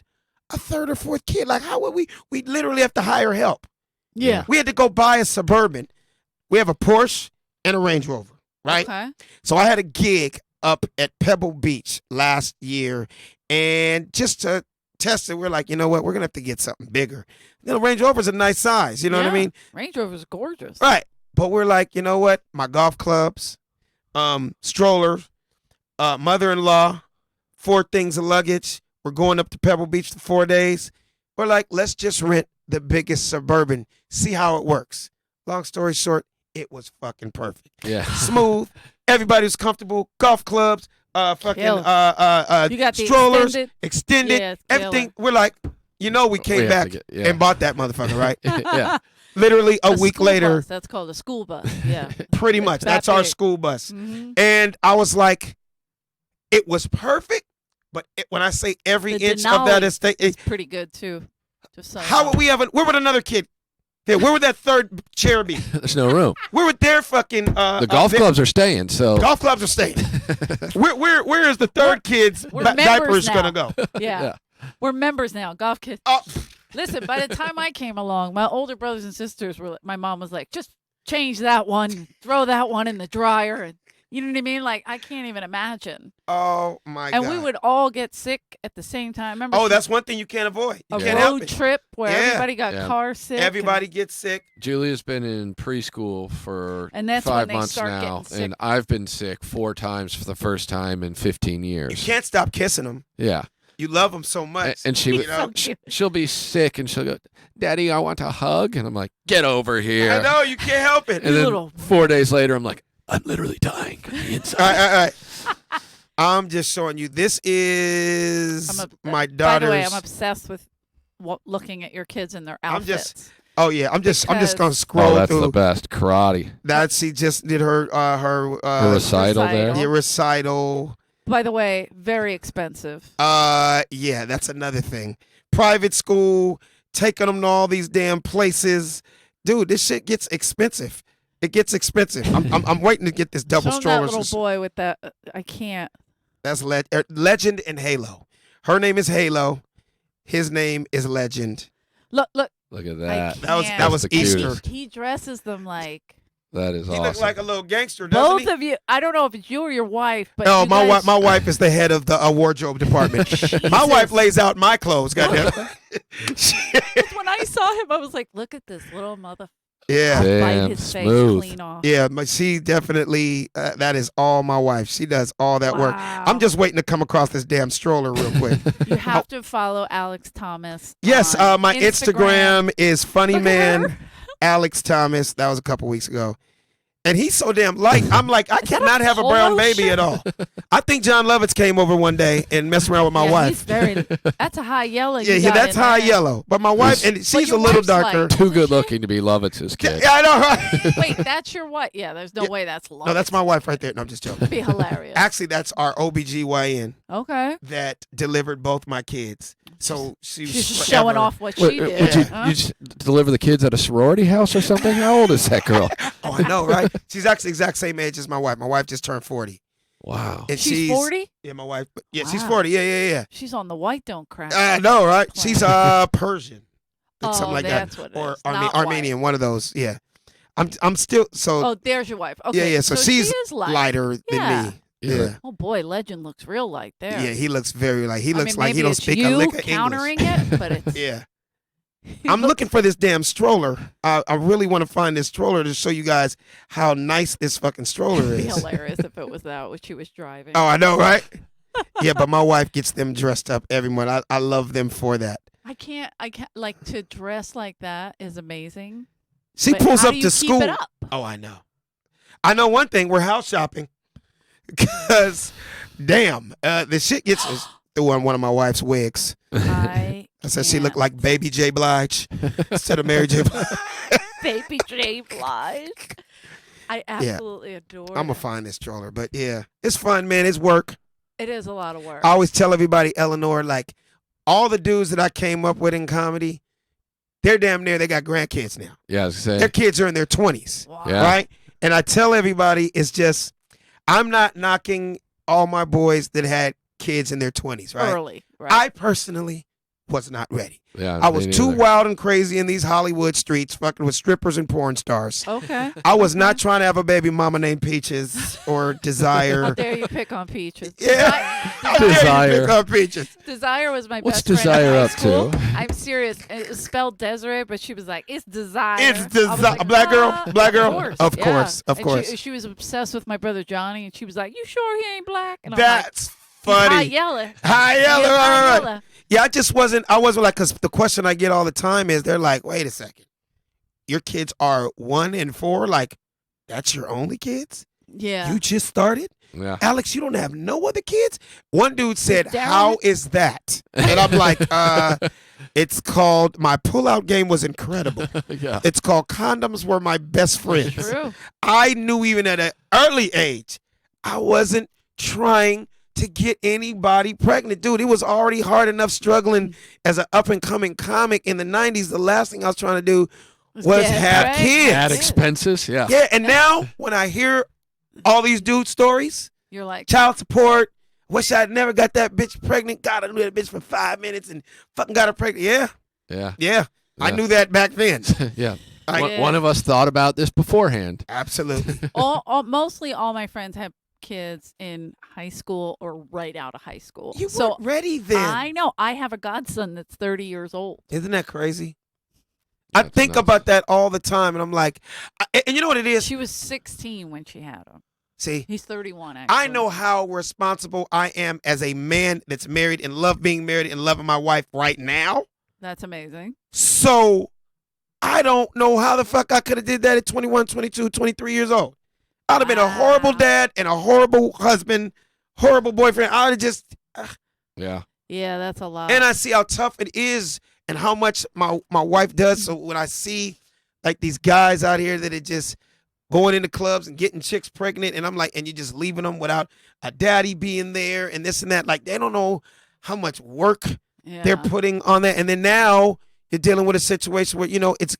a 3rd or 4th kid? Like, how would we literally have to hire help? Yeah, we had to go buy a Suburban. We have a Porsche and a Range Rover, right? Okay. So I had a gig up at Pebble Beach last year, and just to test it, we're like, you know what, we're gonna have to get something bigger. Range Rover's a nice size, you know what I mean? Range Rover's gorgeous. Right. But we're like, you know what? My golf clubs, stroller, mother-in-law, 4 things of luggage. We're going up to Pebble Beach for 4 days. We're like, let's just rent the biggest Suburban, see how it works. Long story short, it was fucking perfect. Yeah. Smooth. Everybody was comfortable. Golf clubs, you got the strollers, extended, Yeah, everything. We're like, You know we came have back to get- yeah. and bought that motherfucker, right? yeah. Literally a week school later, bus. That's called a school bus. Yeah. pretty It's much. that That's our big. school bus. Mhm. And I was like, it was perfect. But when I say every The inch of that Denali estate, It's pretty good too. Just so you how know. would we have? Where would another kid? Yeah, where would that third chair be? There's no room. Where would their fucking The golf clubs are staying, so golf clubs are staying? Where is the third kid's we're members diapers now. gonna go? Yeah. We're members now. Golf kids. Oh, Listen, by the time I came along, my older brothers and sisters were. My mom was like, just change that one, throw that one in the dryer, and you know what I mean. Like I can't even imagine. oh my And god! we would all get sick at the same time. Remember? Oh, that's one thing you can't avoid. You a can't help road it. trip where Yeah. everybody got Yeah. car sick. Everybody gets sick. Julia's been in preschool for And that's when 5 they months start now, getting sick. and I've been sick 4 times for the first time in 15 You years. can't stop kissing them. Yeah, You love them so much. and she you would, know. So cute. she'll be sick, and she'll go, "Daddy, I want a hug," and I'm like, "Get over here!" I know you can't help it. And then Little- 4 days later, I'm like, "I'm literally dying on the inside." All right. I'm just showing you. This is my By the daughter's. way, I'm obsessed with looking at your kids and their I'm outfits. just- Oh yeah, I'm just Because- gonna scroll Oh, that's through. the best karate. That she just did her Her recital there. recital. yeah, recital. By the way, very expensive. Yeah, that's another thing. Private school, taking them to all these damn places, dude. This shit gets expensive. It gets expensive. I'm waiting to get this double Show 'em stroller. that little boy with that. I can't. That's Legend in Halo. Her name is Halo. His name is Legend. Look. Look at I that. can't. That was That's the Easter. cutest. He dresses them like That is He awesome. looks like a little gangster, doesn't both he? of you. I don't know if it's you or your wife, but No, you my guys, wife. My wife is the head of the wardrobe department. My wife lays out my clothes. Goddamn. When I saw him, I was like, "Look at this little mother yeah, bite Damn, his face smooth. clean off." yeah. She definitely. That is all my wife. She does all that work. Wow. I'm just waiting to come across this damn stroller real quick. You have to follow Alex Thomas. Yes, on my Instagram is funny Look at man her. Alex Thomas. That was a couple weeks ago. And he's so damn light. I'm like, I Is that cannot a have a brown polo baby shirt? at all. I think John Lovitz came over one day and messed around with my Yeah, wife. He's very. That's a high yellow. Yeah, you yeah, got that's in high there. yellow. But my wife, and she's a your little wife's like- darker. Too good looking to be Lovitz's Yeah, kid. I know, right? Wait, that's your what? Yeah, there's no way that's low. No, that's my wife right there. No, I'm just joking. Be hilarious. Actually, that's our OBGYN Okay. that delivered both my kids. So she's She's just forever- showing off what Wait, she did. would you, huh? you just deliver the kids at a sorority house or something? How old is that girl? Oh, I know, right? She's actually the exact same age as my wife. My wife just turned 40. Wow. And She's 40? Yeah, my wife. Yeah, she's Wow. 40. Yeah. She's on the white don't crack. I know, right? She's Persian. Oh, Something like that's that. what it Or is. Not Armenian, one of those. Yeah. I'm still so Oh, there's your wife. Okay. yeah. So she she's is light. lighter Yeah. than me. Yeah. Yeah. Oh boy, Legend looks real light there. Yeah, he looks very like he I looks mean, like maybe he don't it's speak you a lick of countering English. it, but it's Yeah. I'm looking for this damn stroller. I really want to find this stroller to show you guys how nice this fucking stroller It'd be is. hilarious if it was that what she was driving. Oh, I know, right? Yeah, but my wife gets them dressed up every month. I love them for that. I can't like to dress like that is amazing. She But pulls how up do you to keep school. it up? Oh, I know. I know one thing. We're house shopping because, damn, the shit gets us through on one of my wife's wigs. I said she looked can't. like Baby J. Blige instead of Mary J. Blige. Baby J. Blige. I absolutely adore I'm gonna it. find this stroller, but yeah, it's fun, man. It's work. It is a lot of work. I always tell everybody, Eleanor, like all the dudes that I came up with in comedy, they're damn near they got grandkids now. Yeah, I was Their saying. kids are in their 20s, Wow. Yeah. right? And I tell everybody, it's just I'm not knocking all my boys that had kids in their 20s, right? Early, right? I personally was not ready. Yeah, I was me too neither. wild and crazy in these Hollywood streets, fucking with strippers and porn stars. Okay. I was not trying to have a baby mama named Peaches or How Desire. dare you pick on Peaches? Yeah. How dare you Desire. pick up Peaches? Desire was my What's best friend in Desire high up to? school. I'm serious. It was spelled Desiree, but she was like, "It's Desire." It's I was Desire. like, Black girl? "Ah." Black girl? Of course. Of yeah. course, of And course. She was obsessed with my brother Johnny, and she was like, "You sure he ain't black?" And I'm like, That's "He's high funny. yellow. High He yellow, is high right. yellow." Yeah, I wasn't like, because the question I get all the time is they're like, wait a second. Your kids are 1 and 4? Like, that's your only kids? Yeah. You just started? Yeah. Alex, you don't have no other kids? One dude said, Darren- how is that? And I'm like, It's called, my pullout game was incredible. Yeah. It's called Condoms Were My Best Friends. True. I knew even at an early age, I wasn't trying to get anybody pregnant. Dude, it was already hard enough struggling as an up-and-coming comic in the 90s. The last thing I was trying to do was get have pregnant. kids. Add expenses. Yeah. Yeah, and now when I hear all these dude stories, You're like, child support, wish I'd never got that bitch pregnant. God, I knew that bitch for 5 minutes and fucking got her pregnant. Yeah, Yeah. I Yeah. knew that back then. Yeah. I- One of us thought about this beforehand. Absolutely. mostly all my friends have kids in high school or right out of high school. You so weren't ready then. I know. I have a godson that's 30 years old. Isn't that crazy? I That's think nuts. about that all the time, and I'm like, and you know what it is? She was 16 when she had him. See, He's 31, actually. I know how responsible I am as a man that's married and love being married and loving my wife right now. That's amazing. So I don't know how the fuck I could have did that at 21, 22, 23 years old. I'd have been a horrible Wow. dad and a horrible husband, horrible boyfriend. I would have just, Yeah. Yeah, that's a lot. and I see how tough it is and how much my wife does. So when I see like these guys out here that are just going into clubs and getting chicks pregnant, and I'm like, and you're just leaving them without a daddy being there and this and that. Like, they don't know how much work yeah. they're putting on that. And then now you're dealing with a situation where, it's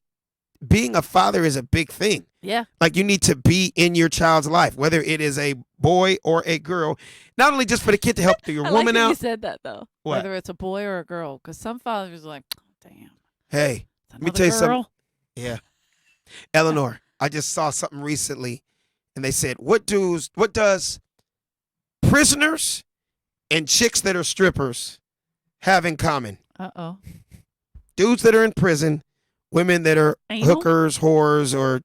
being a father is a big thing. Yeah. Like, you need to be in your child's life, whether it is a boy or a girl, not only just for the kid to help your I woman like that you out. said that, though. What? Whether it's a boy or a girl. Because some fathers are like, oh, damn. Hey, Let me tell you something. Yeah. Eleanor, I just saw something recently, and they said, what does prisoners and chicks that are strippers have in common? Uh-oh. Dudes that are in prison, women that are Anal? hookers, whores, or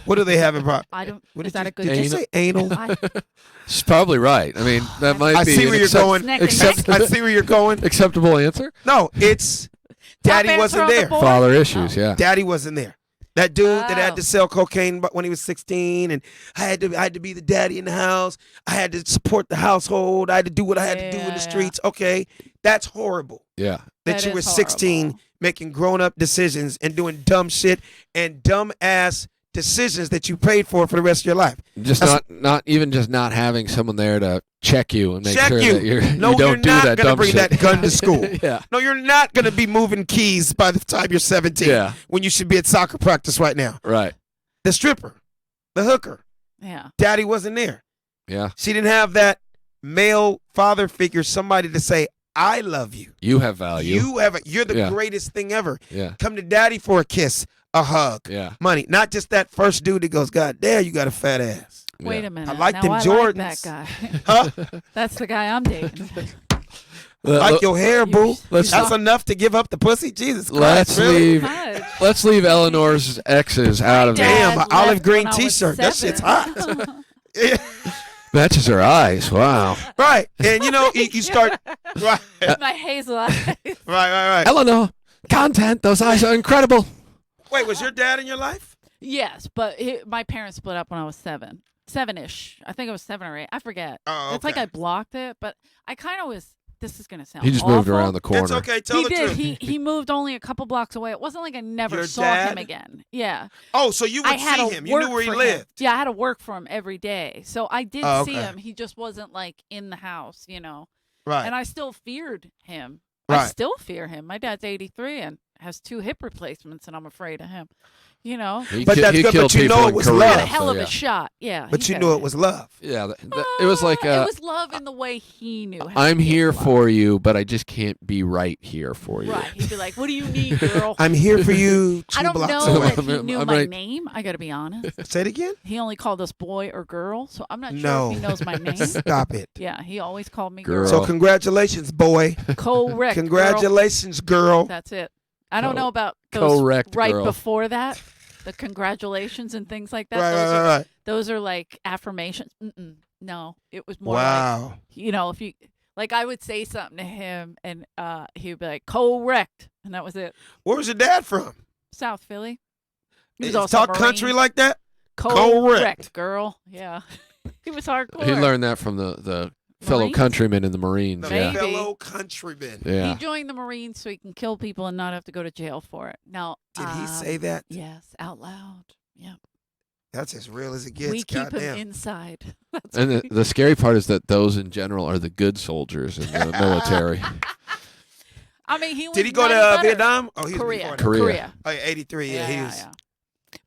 what do they have in common? I don't. What Is did that you, a good did you thing? say anal? I, She's probably right. I mean, that might I be see an where you're going. Neck and accept- I see where you're going. acceptable answer. No, it's daddy answer wasn't on the there. board? Father issues. Oh. Yeah. Daddy wasn't there. That dude that had Oh. to sell cocaine when he was 16, and I had to be the daddy in the house. I had to support the household. I had to do what I had to do in Yeah. the streets. Okay, that's horrible. Yeah. That That you were is 16 horrible. making grown up decisions and doing dumb shit and dumb ass decisions that you paid for the rest of your life. Just That's- not even just not having someone there to check you and make Check sure you. that you're No, you don't you're do not that gonna dumb bring shit. that gun to school. Yeah. No, you're not going to be moving keys by the time you're 17 Yeah. when you should be at soccer practice right now. Right. The stripper, the hooker, yeah. daddy wasn't there. Yeah. She didn't have that male father figure, somebody to say, I love you. You have value. You're the Yeah. greatest thing ever. Yeah. Come to daddy for a kiss, a hug, Yeah. money. Not just that first dude that goes, God damn, you got a fat ass. Wait Yeah. a minute. I like now them I Jordans. like that guy. Huh? That's the guy I'm dating. Like your hair, boo. let's- That's enough to give up the pussy? Jesus Let's Christ, really? leave. Fudge. Let's leave Eleanor's exes out of Dad this. Damn, an olive left green when I was t-shirt. That shit's 7. Yeah. Matches her eyes. Wow. Right. And you start right. My hazel eyes. Right. Eleanor, content. Those eyes are incredible. Wait, was your dad in your life? Yes, but my parents split up when I was 7-ish. I think it was 7 or 8. I forget. Oh, It's like okay. I blocked it, but I kind of was. This is gonna sound. He just awful. moved around the corner. It's okay. Tell He the did. truth. He moved only a couple blocks away. It wasn't like I never Your saw dad? him again. Yeah. Oh, so you would I had see to him. You work knew where he for him. lived. Yeah, I had to work for him every day. So I did Oh, see okay. him. He just wasn't like in the house, Right. And I still feared him. I Right. still fear him. My dad's 83 and has 2 hip replacements, and I'm afraid of him. He But ki- that's he good, killed but you people know in it was Korea, love. Had a hell so of yeah. a shot. Yeah. But he you got knew a- it was love. Yeah, it was like it was love in the way he knew. How I'm to give here love. for you, but I just can't be right here for you. Right. He'd be like, "What do you need, girl?" I'm here for you. I don't blocks know away. that he knew I'm my right. name. I got to be honest. Say it again. He only called us boy or girl, so I'm not sure No. if he knows my name. Stop it. Yeah, he always called me Girl. girl. So congratulations, boy. Correct. girl. Congratulations, girl. That's it. I don't know about those Correct, right girl. before that, the congratulations and things like that. Right. Those are like affirmations. No, it was more like, Wow. if you like, I would say something to him and he would be like, correct, and that was it. Where was your dad from? South Philly. He was He also talk Marine. country like that? Correct, Correct. girl. Yeah, he was hardcore. He learned that from the fellow Marines? countrymen in the Marines. The Yeah. Maybe. fellow countryman. Yeah. He joined the Marines so he can kill people and not have to go to jail for it. Now, Did he say that? Yes, out loud. Yeah. That's as real as it gets. We keep Goddamn. him inside. That's And what the scary part is that those in general are the good soldiers in the military. I mean, he was Did he go nutty to butter. Vietnam? Oh, he was Korea. before that. Korea. Oh, yeah, 83. Yeah, he was.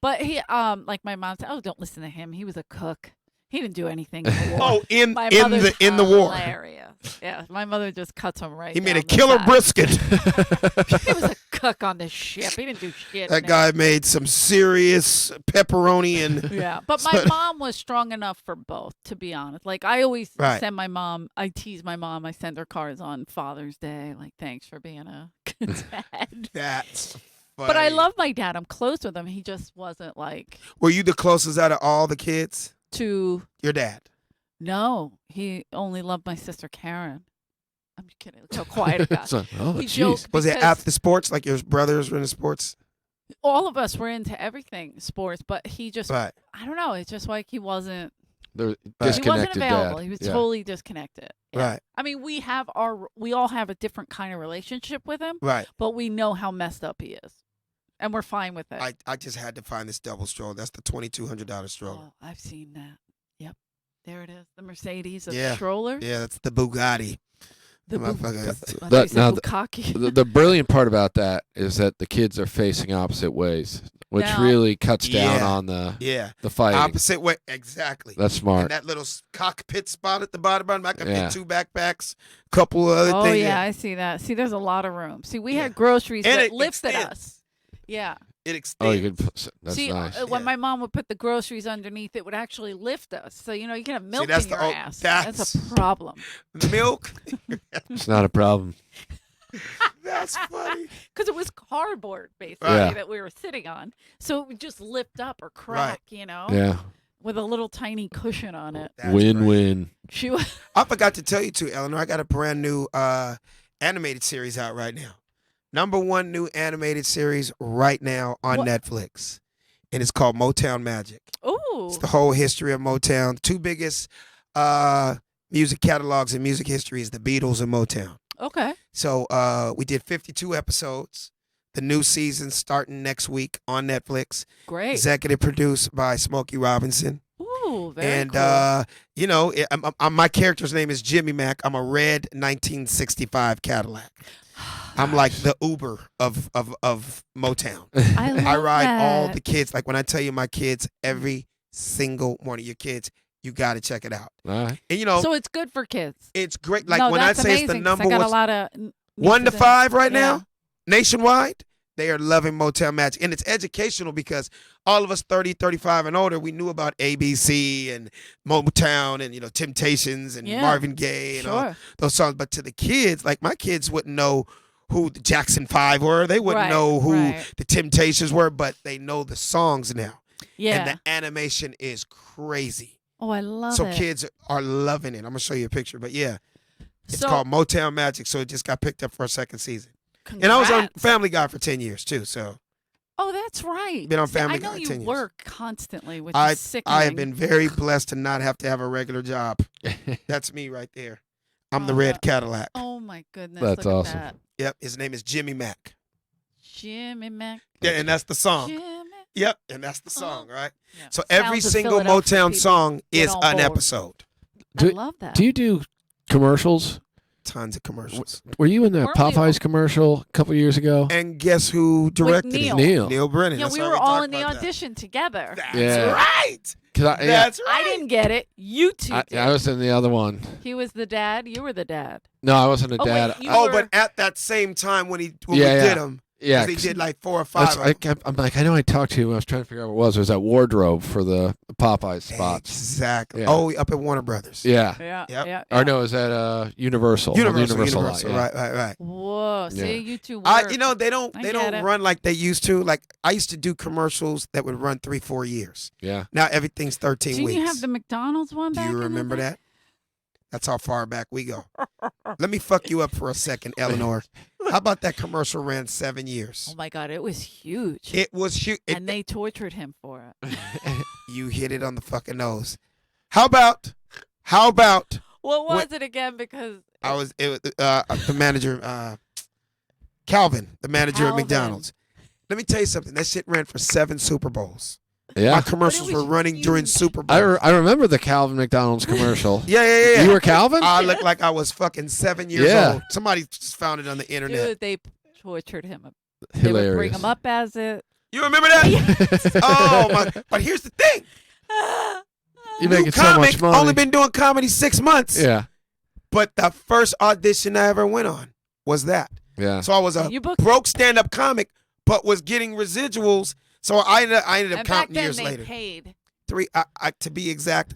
But he, like my mom said, oh, don't listen to him. He was a cook. He didn't do anything in the war. Oh, in My in mother's the war. hilarious. Yeah, my mother just cuts him right. He made down a the killer side. brisket. He was a cook on the ship. He didn't do shit. That guy made some serious pepperoni and Yeah, but my mom was strong enough for both, to be honest. Like, I always Right. send my mom, I tease my mom, I send her cards on Father's Day. Like, thanks for being a good dad. that's funny. But I love my dad. I'm close with him. He just wasn't like Were you the closest out of all the kids? too. Your dad. No, he only loved my sister Karen. I'm kidding. Look how quiet it got. It's like, oh, He jeez. joked Was it because after sports? Like your brothers were in sports? all of us were into everything sports, but he just, Right. I don't know. It's just like he wasn't. They're Right. He wasn't disconnected available. dad. He was Yeah. totally disconnected. Yeah. Right. I mean, we all have a different kind of relationship with him, Right. but we know how messed up he is, and we're fine with it. I just had to find this double stroller. That's the $2,200 stroller. Oh, I've seen that. Yep, there it is. The Mercedes, the Yeah. stroller. Yeah, that's the Bugatti. The Motherfucker. I thought you That- said now bukkake. The brilliant part about that is that the kids are facing opposite ways, which Now- really cuts down Yeah. on the Yeah. fighting. Opposite way. Exactly. That's And smart. that little cockpit spot at the bottom, I could Yeah. fit 2 backpacks, couple of other Oh things. yeah, I see that. See, there's a lot of room. See, we Yeah. had groceries And that it lifted extends. us. Yeah. It Oh, extends. you could. That's See, nice. when Yeah. my mom would put the groceries underneath, it would actually lift us. So you know, you can have milk that's in the your old- ass. that's- That's a problem. Milk. It's not a problem. That's funny. Because it was cardboard basically Yeah. that we were sitting on, so it would just lift up or crack, you know, Yeah. with a little tiny cushion on it. That's Win-win. She was I forgot to tell you too, Eleanor. I got a brand new animated series out right now. #1 new animated series right now on What? Netflix, and it's called Motown Magic. ooh. It's the whole history of Motown. 2 biggest music catalogs in music history is the Beatles and Motown. Okay. So we did 52 episodes. The new season starting next week on Netflix. Great. Executive produced by Smokey Robinson. Ooh, very And cool. you know, my character's name is Jimmy Mack. I'm a red 1965 Cadillac. I'm like the Uber of Motown. I love I ride all that. the kids. Like when I tell you my kids every single morning, your kids, you got to check it out. All right. And you know, So it's good for kids. it's great. Like no, when I that's say it's the amazing, 'cause number I got one, a lot of 1 to nieces and- 5 right yeah. now, nationwide, they are loving Motown Magic. And it's educational because all of us 30, 35 and older, we knew about ABC and Motown and, you know, Temptations and Yeah. Marvin Gaye and all Sure. those songs. But to the kids, like my kids wouldn't know who the Jackson 5 were. They wouldn't Right, know who right. the Temptations were, but they know the songs now. Yeah. And the animation is crazy. Oh, I love So it. kids are loving it. I'm going to show you a picture. But yeah, it's So- called Motown Magic. So it just got picked up for a second season. And I was on Congrats. Family Guy for 10 years too. So Oh, that's right. Been on See, Family I know Guy you 10 years. work constantly, which I is sickening. I have been very blessed to not have to have a regular job. That's me right there. I'm the Oh, red that- Cadillac. Oh my goodness. That's look awesome. At that. Yep, his name is Jimmy Mack. Jimmy Mac. Yeah, and that's the song. Jimmy. Yep, and that's the song, right? Yeah. So every Sounds of single Philadelphia Motown people. song get is on an board. episode. I Do- love that. Do you do commercials? Tons of commercials. Were you in that Weren't we all- Popeyes commercial a couple years ago? And guess who directed Neil. it? Neil. Neil Brennan. yeah, That's we why were all talked in the about that. audition together. That's Yeah. right. 'Cause I, yeah, That's right. I didn't get it. You two did. I was in the other one. He was the dad. You were the dad. No, I wasn't a Oh, wait, dad. you Oh, were- but at that same time when we Yeah, did yeah. them, Yeah, he 'cause did like 4 or 5 that's- of them. I'm like, I know I talked to you. I was trying to figure out what it was. It was that wardrobe for the Popeyes spots. Exactly. Yeah. Oh, up at Warner Brothers. Yeah. Yeah. Yep. Yeah. Or no, is that Universal? Universal. lot, yeah. Right. Whoa. Yeah. See, you two were. You know, they don't I get it. run like they used to. Like I used to do commercials that would run 3-4 years. Yeah. Now everything's 13 Didn't weeks. you have the McDonald's one Do back you in the remember day? that? That's how far back we go. Let me fuck you up for a second, Eleanor. How about that commercial ran 7 years? Oh my God, it was huge. It was huge. and they tortured him for it. You hit it on the fucking nose. How about What was it again? Because the manager, Calvin, the manager at Calvin. McDonald's. Let me tell you something. That shit ran for 7 Super Bowls. Yeah. My commercials But it was were running during huge. Super Bowls. I remember the Calvin McDonald's commercial. Yeah. You were Calvin? I looked like I was fucking 7 years Yeah. old. Somebody just found it on the internet. dude, they tortured him. They would bring Hilarious. him up as it. You remember that? Oh my! But here's the thing. You New make it so comic, much money. only been doing comedy 6 months. Yeah. But the first audition I ever went on was that. Yeah. So I was a You booked broke stand-up comic, but was getting residuals. So I ended up and back counting then years they later. paid. To be exact,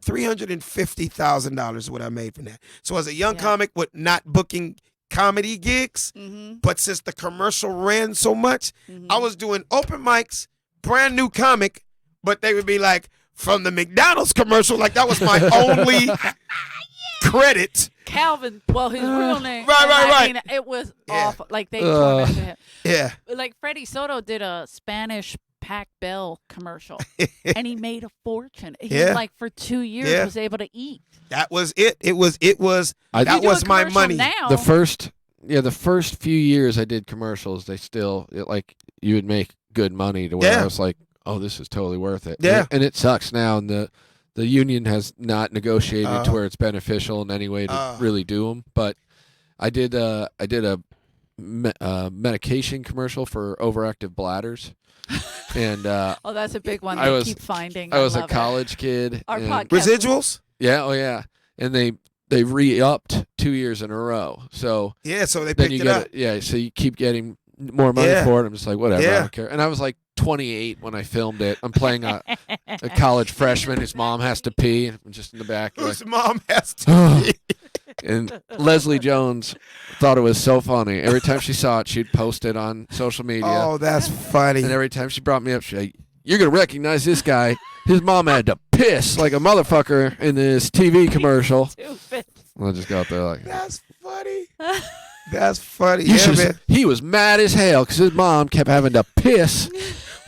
$350,000 is what I made from that. So as a young Yeah. comic with not booking comedy gigs, Mm-hmm. but since the commercial ran so much, I was doing open mics, brand new comic, but they would be like, from the McDonald's commercial, like that was my only credit. Calvin. Well, his real name. Right, and right, I right. mean, it was Yeah. awful. Like they tormented him. Yeah. Like Freddie Soto did a Spanish Pac Bell commercial, and he made a fortune. He Yeah. like for 2 years Yeah. was able to eat. That was it. It was I that You do a was my commercial money. Now, the first few years I did commercials, they still like you would make good money to where Yeah. I was like, oh, this is totally worth it. Yeah. And it sucks now, and the union has not negotiated to Uh, where it's beneficial in any way to uh. really do them. But I did a medication commercial for overactive bladders, and oh, that's a big one. I They was- keep finding. I was a love it. college kid. Our and- podcast- residuals. Yeah, oh yeah, and they re-upped 2 years in a row. So Yeah, so they then picked you it get up. it. Yeah, so you keep getting more money Yeah. for it. I'm just like, whatever, I Yeah. don't care. And I was like 28 when I filmed it. I'm playing a college freshman. His mom has to pee. I'm just in the back. Like, Whose mom has to. and Leslie Jones thought it was so funny. Every time she saw it, she'd post it on social media. Oh, that's funny. And every time she brought me up, she'd like, you're going to recognize this guy. His mom had to piss like a motherfucker in this TV commercial. Stupid. And I just got there like, That's funny. That's funny. you Yeah, should- man. he was mad as hell because his mom kept having to piss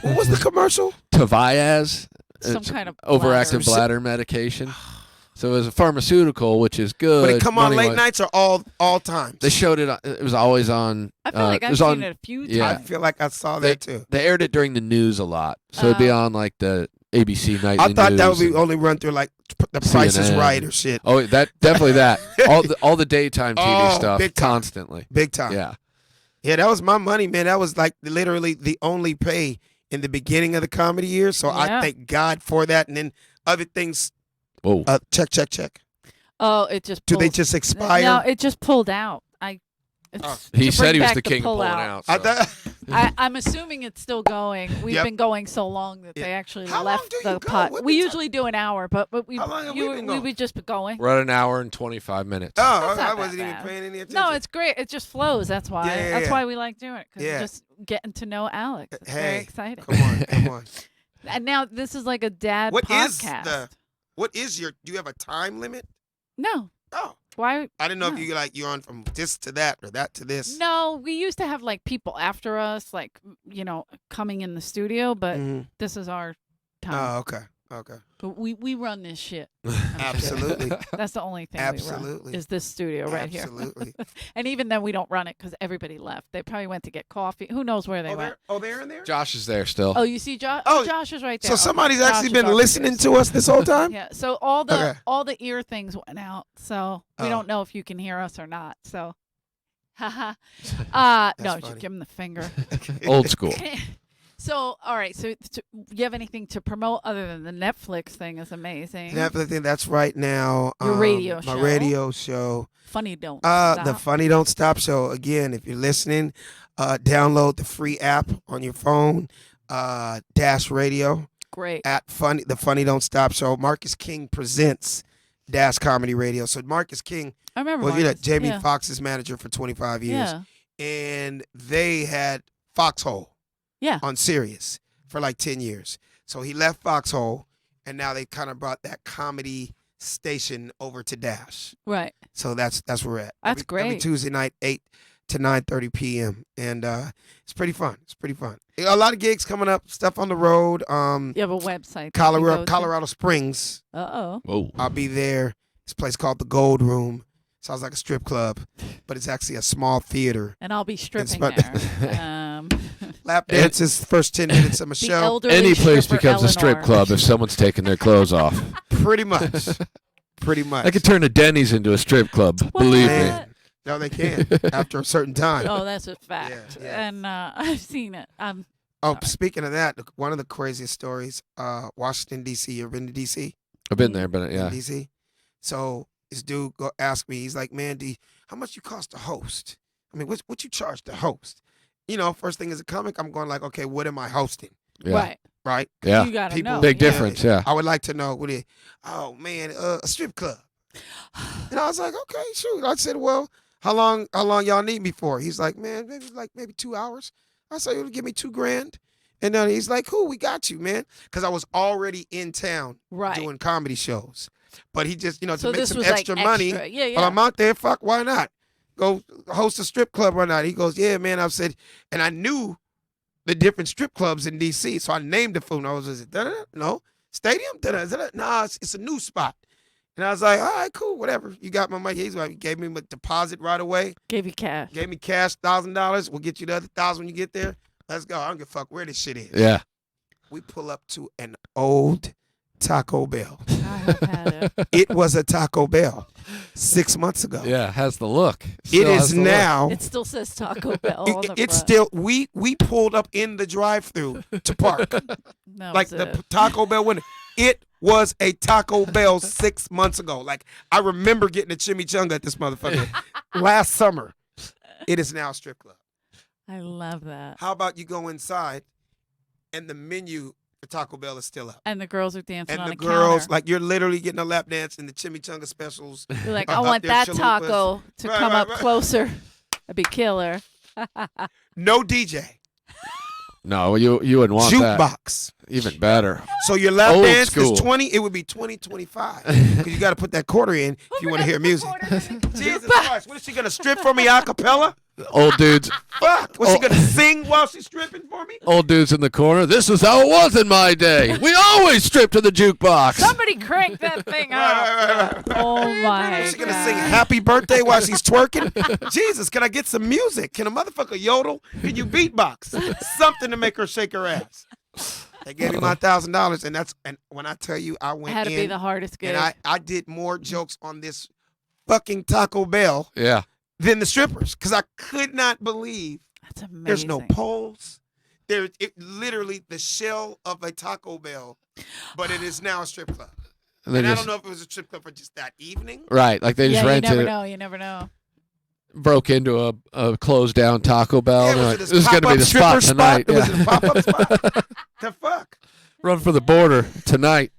What was the commercial? to Viaz. Some It's kind of overactive bladder. bladder medication. So it was a pharmaceutical, which is good. But it come on late money-wise. nights or all times? They showed it. It was always on. I feel like it I've was seen on, it a few yeah. I times. feel like I saw They- that too. They aired it during the news a lot, so it'd be on like the ABC nightly I thought that would news be and- only run through like The Price is CNN. Right or shit. Oh, that definitely that. All the daytime TV Oh, stuff big time. constantly. Big time. Yeah. Yeah, that was my money, man. That was like literally the only pay in the beginning of the comedy year. So Yeah. I thank God for that. And then other things, Whoa. check. Oh, it just Do they pulled- just expire? No, it just pulled out. He to said bring he was back the king of pulling pullout. out. I so. thought, I'm assuming it's still going. We've Yep. been going so long that they actually How long left do you the go? pot. What We the usually do an hour, but we How long have we been we going? would just be going. We're at an hour and 25 minutes. oh, That's I not wasn't that even bad. paying any attention. No, it's great. It just flows. That's why. Yeah, That's yeah. why we like doing it because Yeah. just getting to know Alex. It's very Hey, exciting. Come on. And now this is like a dad What is podcast. What is your? Do you have a time limit? No, Oh, why? I didn't know No. if you're on from this to that or that to this. No, we used to have like people after us, like coming in the studio, but Mhm. this is our time. Oh, okay. But we run this shit. Absolutely. That's the only thing we Absolutely. run is this studio right here. Absolutely. And even then, we don't run it because everybody left. They probably went to get coffee. Who knows where they went? They're in there. Josh is there still. Oh, you see Josh? Oh, Josh is right there. So Okay, somebody's Josh actually is been our listening producer. to us this whole time. Yeah. So all the Okay. all the ear things went out. So we Oh. don't know if you can hear us or not. So, haha. No, That's just funny. give him the finger. Old school. So, all right. So, you have anything to promote other than the Netflix thing? Is amazing. Netflix, that's right now. Your radio My show. radio show. Funny don't. The Stop. Funny Don't Stop show. Again, if you're listening, download the free app on your phone. Dash Radio Great. at the Funny Don't Stop show. Marcus King presents Dash Comedy Radio. So Marcus King I remember. was Marcus. Jamie yeah. Foxx's manager for 25 years, Yeah. and they had Foxhole. Yeah. On Sirius for like 10 years. So he left Foxhole, and now they kind of brought that comedy station over to Dash. Right. So that's where we're at. That's Every great. Tuesday night, 8 to 9:30 p.m. And it's pretty fun. A lot of gigs coming up, stuff on the road. You have a website. that you go to? Colorado Springs. Uh-oh. Whoa. I'll be there This place called the Gold Room. Sounds like a strip club, but it's actually a small theater. And I'll be stripping but- there. Lap dances, first 10 minutes of a The show. elderly Any place stripper becomes a strip Eleanor. club if someone's taking their clothes off. Pretty much. Pretty much. I could turn a Denny's into a strip club. Believe me. Man. No, they can after a certain time. Oh, that's a fact. Yeah. And I've seen it. Oh, speaking of that, one of the craziest stories, Washington, D.C. You ever been to D.C.? I've been there, but yeah. D.C.? So this dude asked me, he's like, man, how much you cost to host? I mean, what you charge to host? You know, first thing as a comic, I'm going like, okay, what am I hosting? Yeah. Right. Right? Yeah. You gotta People- know. Big yeah. difference, yeah. I would like to know what oh man, a strip club. And I was like, okay, shoot. I said, well, how long y'all need me for? He's like, man, maybe 2 hours. I said, you'll give me $2,000. And then he's like, cool, we got you, man. Because I was already in town Right. doing comedy shows. But he just, to So make this some was extra like money. extra. Yeah, While yeah. I'm out there, fuck, why not? Go host a strip club or not? He goes, yeah, man. I've said, and I knew the different strip clubs in D.C., so I named the food. And I was like, no, stadium? Nah, it's a new spot. And I was like, all right, cool, whatever. You got my money. He's like, he gave me a deposit right away. Gave you cash. Gave me cash, $1,000. We'll get you the other $1,000 when you get there. Let's go. I don't give a fuck where this shit is. Yeah. We pull up to an old Taco Bell. I have had it. It was a Taco Bell 6 months ago. Yeah, has the look. It Still has is the look. now. It still says Taco Bell on the It's front. still we pulled up in the drive-through to park That like was the it. Taco Bell window. It was a Taco Bell 6 months ago. Like I remember getting a chimichanga at this motherfucker last summer. It is now a strip club. I love that. How about you go inside and the menu for Taco Bell is still up. And the girls are dancing And on the a girls, counter. like you're literally getting a lap dance and the chimichanga specials. You're like, are I up want there, that chalupas. taco to Right, come right, up right. closer. That'd be killer. No DJ. No, you wouldn't want that. Jukebox. Even better. So your lap Old dance school. is 20, it would be 2025. Because you got to put that quarter in if you want to hear music. Jesus Christ, what is she going to strip for me a cappella? Old dudes, Fuck. Was she going to sing while she's stripping for me? old dudes in the corner. This is how it was in my day. We always stripped to the jukebox. Somebody crank that thing up. Right. Oh my Is she going to God. sing happy birthday while she's twerking? Jesus, can I get some music? Can a motherfucker yodel? Can you beatbox? Something to make her shake her ass. They gave me my $1,000, and when I tell you I went Had to in, be the hardest gig. and I did more jokes on this fucking Taco Bell Yeah. than the strippers because I could not believe That's amazing. there's no poles. There's literally the shell of a Taco Bell, but it is now a strip club. And they And I just, don't know if it was a strip club for just that evening. right, like they just Yeah, you rented never it, know. You never know. broke into a closed down Taco Bell. Yeah, and they're was like, it this is going to be pop-up the stripper spot tonight. It was Yeah. a pop-up spot. The fuck? Run for the border tonight.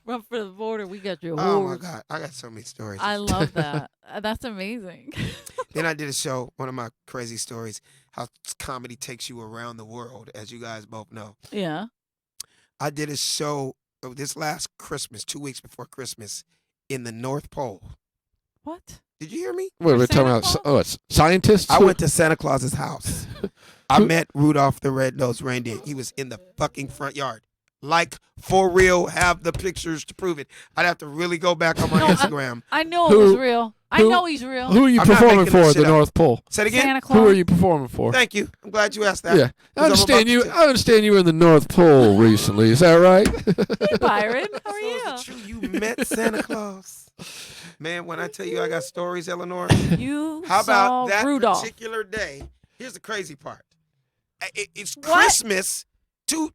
Run for the border. We got your Oh my horse. God, I got so many stories. I love that. That's amazing. Then I did a show, one of my crazy stories, how comedy takes you around the world, as you guys both know. Yeah. I did a show this last Christmas, 2 weeks before Christmas, in the North Pole. What? Did you hear me? Wait, we're talking Santa about Claus? it's scientists. I went to Santa Claus's house. I Who- met Rudolph the Red-Nosed Reindeer. He was in the fucking front yard. Like, for real, have the pictures to prove it. I'd have to really go back on my No, Instagram. I know it Who- was real. I who- know he's real. Who are you I'm not performing making for this at the shit up. North Pole? Say it again? Santa Claus. Who are you performing for? Thank you. I'm glad you asked that. Yeah, I I'm about understand to you. tell- I understand you were in the North Pole recently. Is that right? Hey, Byron. How are So you? is it true you met Santa Claus? Man, when I tell you I got stories, Eleanor, You how saw about that Rudolph. particular day? Here's the crazy part. It's What? Christmas, two,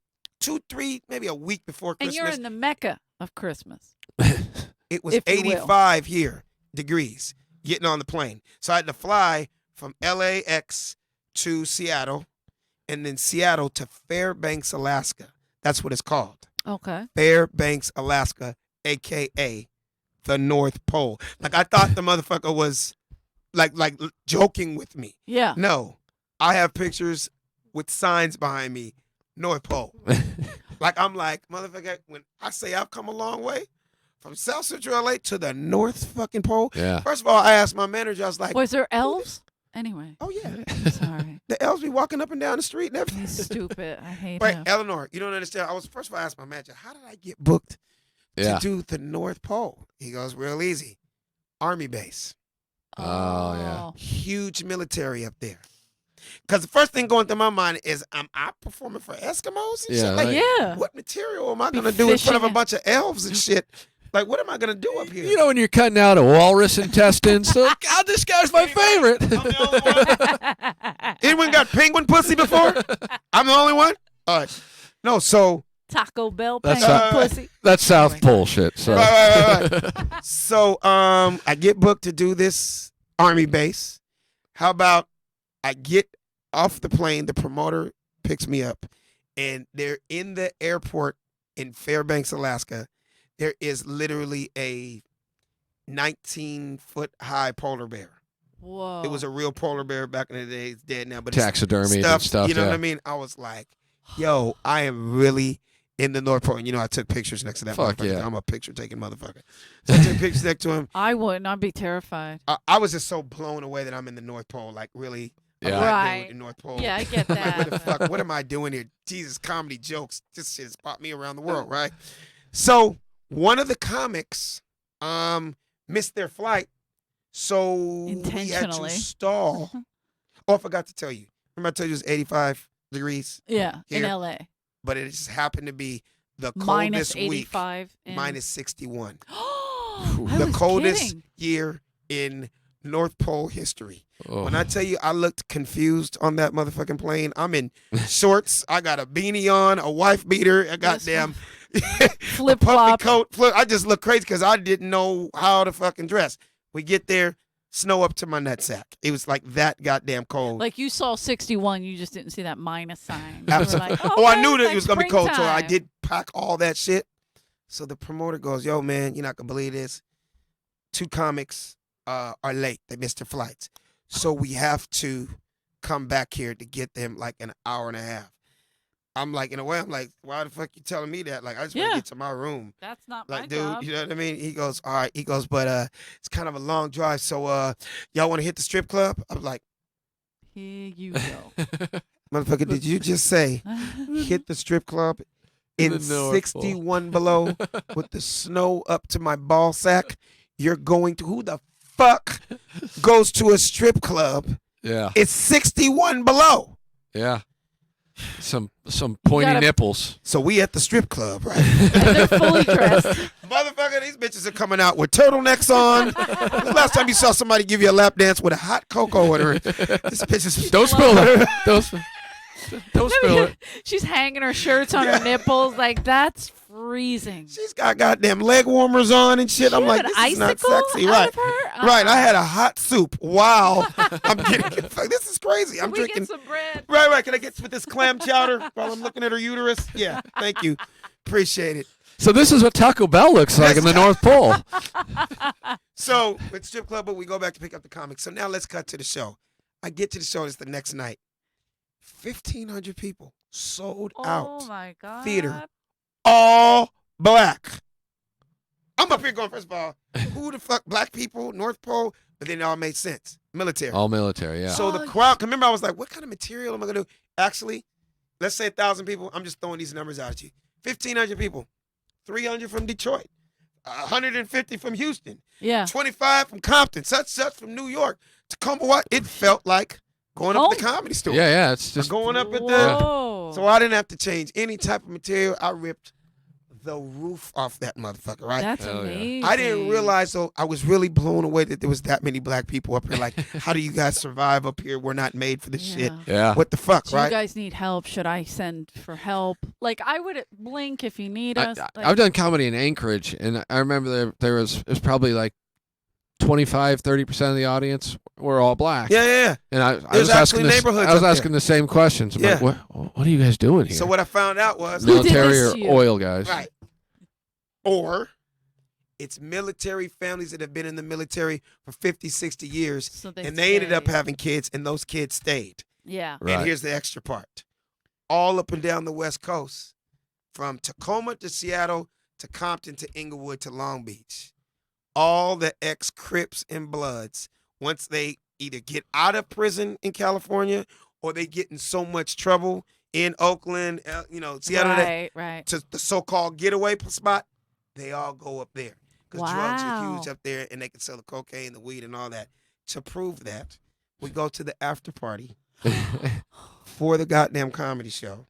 3, maybe a week before And Christmas. you're in the Mecca of Christmas. It was if you will. 85 here degrees getting on the plane. So I had to fly from LAX to Seattle and then Seattle to Fairbanks, Alaska. That's what it's called. Okay. Fairbanks, Alaska, a.k.a. the North Pole. Like, I thought the motherfucker was like joking with me. Yeah. No, I have pictures with signs behind me, North Pole. Like, I'm like, motherfucker, when I say I've come a long way from South Central LA to the North fucking Pole. Yeah. First of all, I asked my manager, I was like, Was there elves? Anyway. oh yeah, Sorry. the elves be walking up and down the street and everything. He's stupid. I hate Wait, him. Eleanor, you don't understand. First of all, I asked my manager, how did I get booked Yeah. to do the North Pole? He goes, real easy. Army base. Oh, yeah. Huge military up there. Because the first thing going through my mind is, am I performing for Eskimos and Yeah, shit? Like, right. Yeah. what material am I Be going to do in front of a fishing bunch of elves and shit? Like, what am I going to do up here? You know when you're cutting out a walrus intestine, so God, this guy's my favorite. I'm the only one? Anyone got penguin pussy before? I'm the only one? All right. No, so. Taco Bell That's penguin not- pussy. That's South Pole shit. So. Right. So, I get booked to do this Army base. How about I get off the plane, the promoter picks me up, and they're in the airport in Fairbanks, Alaska. There is literally a 19-foot high polar bear. Whoa. It was a real polar bear back in the day. It's dead now, but Taxidermy it's and stuff. You know yeah. what I mean? I was like, yo, I am really in the North Pole. And you know, I took pictures next to that Fuck motherfucker. yeah. I'm a picture taking motherfucker. So I took pictures next to him. I wouldn't. I'd be terrified. I was just so blown away that I'm in the North Pole. Like, really? I'm Yeah. not Right. dude in North Pole. Yeah, I get Like, that. what the fuck? What am I doing here? Jesus, comedy jokes. This shit has popped me around the world, right? So one of the comics missed their flight, so we had to Intentionally. stall. Oh, I forgot to tell you. Remember I told you it was 85 degrees, Yeah, in Here. LA. but it just happened to be the Minus coldest week. 85. and- Minus 61. I The was coldest kidding. year in North Pole history. Oh. When I tell you I looked confused on that motherfucking plane, I'm in shorts. I got a beanie on, a wife beater, a goddamn Flip puffy flop. coat. I just look crazy because I didn't know how to fucking dress. We get there, snow up to my nutsack. It was like that goddamn cold. Like you saw 61, you just didn't see that minus sign. You were Absolutely. like, Oh, I okay, knew that like it was gonna be cold, so I springtime. did pack all that shit. So the promoter goes, "Yo, man, you're not gonna believe this. 2 comics are late. They missed their flights, so we have to come back here to get them like an hour and a half." I'm like, in a way, I'm like, why the fuck you telling me that? Like, I just want Yeah. to get to my room. That's not Like, my dude, job. you know what I mean? He goes, all right. He goes, but it's kind of a long drive, so y'all want to hit the strip club? I'm like, Here you go. motherfucker, did you just say hit the strip club In in the North 61 below with the snow up to my ball sack? You're going to, who the fuck goes to a strip club? Yeah. It's 61 below. Yeah. Some pointy gotta- nipples. So we at the strip club, right? They're fully dressed. Motherfucker, these bitches are coming out with turtlenecks on. When's the last time you saw somebody give you a lap dance with a hot cocoa in her? This bitch is Don't spill it. Don't spill it. She's hanging her shirts on her nipples. Like, that's freezing. She's got goddamn leg warmers on and shit. I'm You like, have this an is not icicle sexy, out right? of her? Right, I had a hot soup. Wow, I'm getting. This is crazy. Can I'm we drinking. get some bread? Right. Can I get with this clam chowder while I'm looking at her uterus? Yeah, thank you. Appreciate it. So this is what Taco Bell looks like in the North Pole. So with strip club, but we go back to pick up the comics. So now let's cut to the show. I get to the show. It's the next night. 1,500 people sold Oh out. my god. Theater. All black. I'm up here going, first of all, who the fuck, black people, North Pole, but then it all made sense. Military. All military, yeah. So the crowd, remember I was like, what kind of material am I going to do? Actually, let's say 1,000 people. I'm just throwing these numbers out at you. 1,500 people. 300 from Detroit. 150 from Houston. Yeah. 25 from Compton. Such from New York. Tacoma, what? It felt like going up at the Comedy Store. Yeah, it's Or just going up at the... Whoa. So I didn't have to change any type of material. I ripped the roof off that motherfucker, right? That's Hell yeah. amazing. I didn't realize, though, I was really blown away that there was that many black people up here. Like, how do you guys survive up here? We're not made for this shit. yeah. What the fuck, Do right? you guys need help? Should I send for help? Like, I would blink if you need us. Like, I've done comedy in Anchorage, and I remember there was probably like 25-30% of the audience were all black. Yeah. And I There's was asking actually neighborhoods I was up asking the same questions. I'm Yeah. like, what are you guys doing here? So what I found out was, Who did military this or to you? oil guys? right, or it's military families that have been in the military for 50, 60 years, so and they ended up stay. having kids, and those kids stayed. Yeah. Right. And here's the extra part. All up and down the West Coast, from Tacoma to Seattle to Compton to Inglewood to Long Beach, all the ex-Crips and Bloods, once they either get out of prison in California or they get in so much trouble in Oakland, Seattle, Right. to the so-called getaway spot, they all go up there because drugs are Wow. huge up there, and they can sell the cocaine, the weed, and all that. To prove that, we go to the after party for the goddamn comedy show.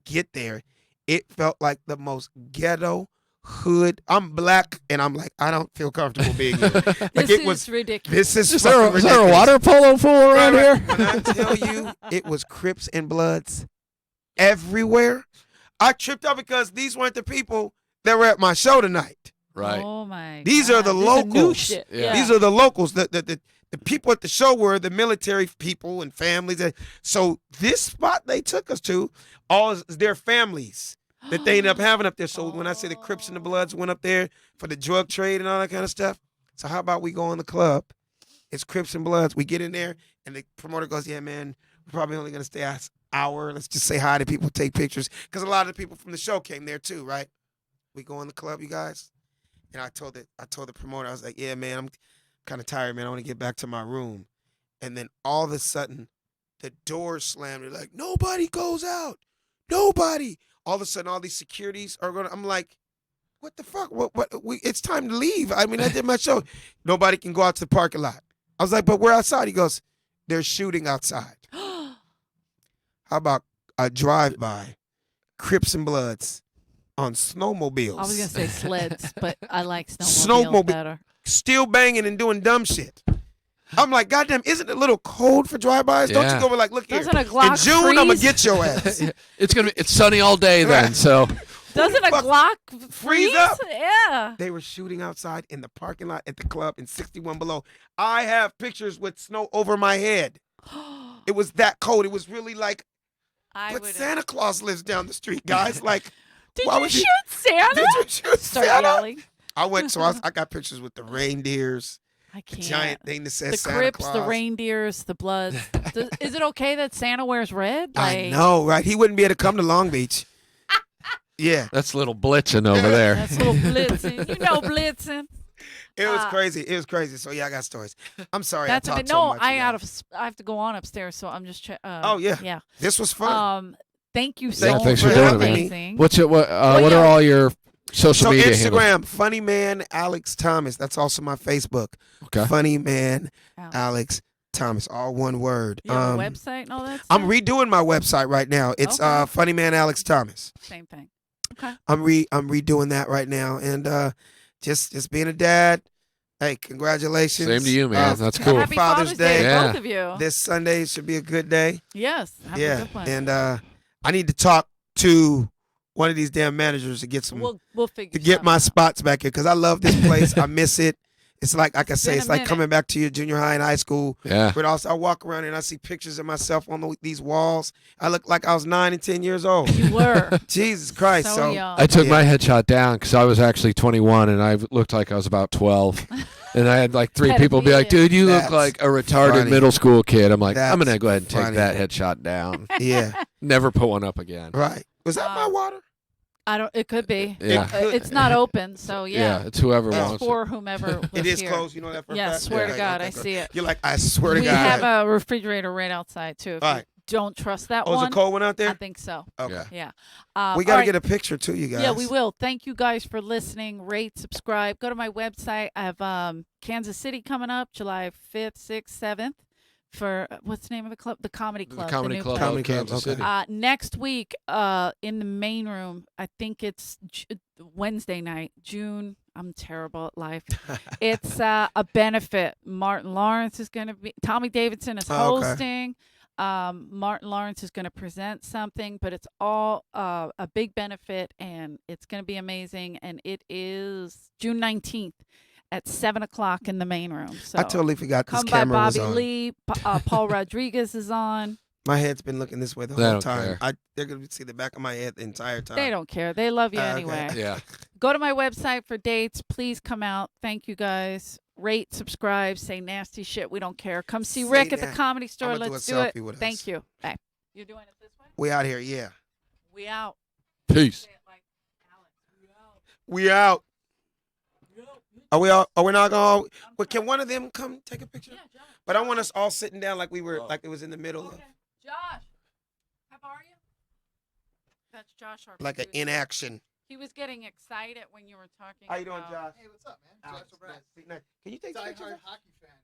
Get there. It felt like the most ghetto hood. I'm black, and I'm like, I don't feel comfortable being here. Like This it is was ridiculous. This is Is there fucking a ridiculous. water polo pool around Right, here? right. When I tell you, it was Crips and Bloods everywhere. I tripped out because these weren't the people that were at my show tonight. Right. Oh my. These are the God. This is new locals. shit. Yeah. These are the locals. The people at the show were the military people and families. So this spot they took us to, all is their families that they end up having up there. So when I say the Crips and the Bloods went up there for the drug trade and all that kind of stuff. So how about we go in the club? It's Crips and Bloods. We get in there and the promoter goes, yeah, man, we're probably only going to stay an hour. Let's just say hi to people, take pictures. Because a lot of the people from the show came there too, right? We go in the club, you guys. And I told the promoter, I was like, yeah, man, I'm kind of tired, man. I want to get back to my room. And then all of a sudden, the doors slammed. They're like, nobody goes out. Nobody. All of a sudden, all these securities are going to, I'm like, what the fuck? It's time to leave. I mean, I did my show. Nobody can go out to the parking lot. I was like, but we're outside. He goes, they're shooting outside. How about a drive-by, Crips and Bloods on snowmobiles? I was gonna say sleds, but I like snowmobiles better. Still banging and doing dumb shit. I'm like, goddamn, isn't it a little cold for drive-bys? Don't you Yeah. go over like, look here. Doesn't a Glock In June, I'm gonna freeze? get your ass. It's sunny all day then, so Doesn't a fuck Glock freeze up? Yeah. They were shooting outside in the parking lot at the club in 61 below. I have pictures with snow over my head. It was that cold. It was really like, I but would. Santa Claus lives down the street, guys. Like, Did why you would shoot you- Santa? did you shoot Start Santa? yelling. I went, so I got pictures with the reindeers, I the can't. giant thing that says The Santa Crips, Claus. the reindeers, the Bloods. Is it okay that Santa wears red? I know, right? He wouldn't be able to come to Long Beach. Yeah. that's a little blitzing over there. That's a little blitzing. You know, blitzing. It was crazy. It was crazy. So yeah, I got stories. I'm sorry. That's I okay. talked No, so much. I guys. have to go on upstairs, so I'm just. Oh yeah. Yeah. This was fun. Thank you so Yeah, much. thanks for for doing it, having man. me. What yeah. are all your social so media handles? Instagram, Funny Man Alex Thomas. That's also my Facebook. Okay. Funny Man Alex. Alex Thomas. All one word. You have a website and all that stuff? I'm redoing my website right now. It's Okay. Funny Man Alex Thomas. Same thing. Okay. I'm redoing that right now, and just being a dad. Hey, congratulations. Same to you, man. That's cool. Happy Father's Day. to Yeah. both of you. This Sunday should be a good day. Yes. Have a Yeah, good one. and I need to talk to one of these damn managers to get some we'll figure to get something my out. spots back here because I love this place. I miss it. It's like I say, been it's a like minute. coming back to your junior high and high school. Yeah. But also, I walk around and I see pictures of myself on these walls. I look like I was 9 and 10 years old. You were. Jesus Christ! so young. I took Yeah. my headshot down because I was actually 21 and I looked like I was about 12. And I had like 3 people be like, dude, you look That's like a retarded funny. middle school kid. I'm like, I'm That's going to go ahead and take funny. that headshot down. Yeah, Never put one up again. right. Was that my water? I don't. It could be. Yeah. It's not open, so Yeah, yeah. it's whoever Oh. It's wants for whomever was It is here. closed. You know that for a Yeah, fact? swear Okay, to God, okay, I good. see it. You're like, I swear to We God. have a refrigerator right outside too. If All you right. don't trust that Oh, is one. a cold one out I there? think so. Okay. Yeah. Yeah. We got to get a picture too, you guys. Yeah, we will. Thank you guys for listening. Rate, subscribe. Go to my website. I have Kansas City coming up July 5th, 6th, 7th for what's the name of the club? The Comedy Club. The Comedy new Club place. Comedy of Club, Kansas okay. City. Next week, in the main room, I think it's Wednesday night, June. I'm terrible at life. It's a benefit. Martin Lawrence is going to be. Tommy Davidson is Oh, okay. hosting. Martin Lawrence is going to present something, but it's all a big benefit, and it's going to be amazing. And it is June 19th at 7:00 in the main room. So I totally forgot this come by. camera was Bobby on. Lee. Paul Rodriguez is on. My head's been looking this way the They whole don't time. care. They're going to see the back of my head the entire time. They don't care. They love you Okay. anyway. Yeah. Go to my website for dates. Please come out. Thank you guys. Rate, subscribe, say nasty shit. We don't care. Come see Say Rick at the that. Comedy Store. I'ma do Let's a do it. selfie with us. Thank you. Bye. You doing it this way? We out here, yeah. We out. Peace. Say it like Alex. We out. We out. Are we all? Are we not going? But can one of them come take a picture? Yeah, Josh. But I want us all sitting down like we were, like it was in the middle of, Okay. Josh, how are you? That's Josh, our like an producer. inaction. He was getting excited when you were talking. How you doing, about- Josh? Hey, what's up, man? Alex, Josh O'Brien. nice. Can you take pictures? Diehard of- hockey fan.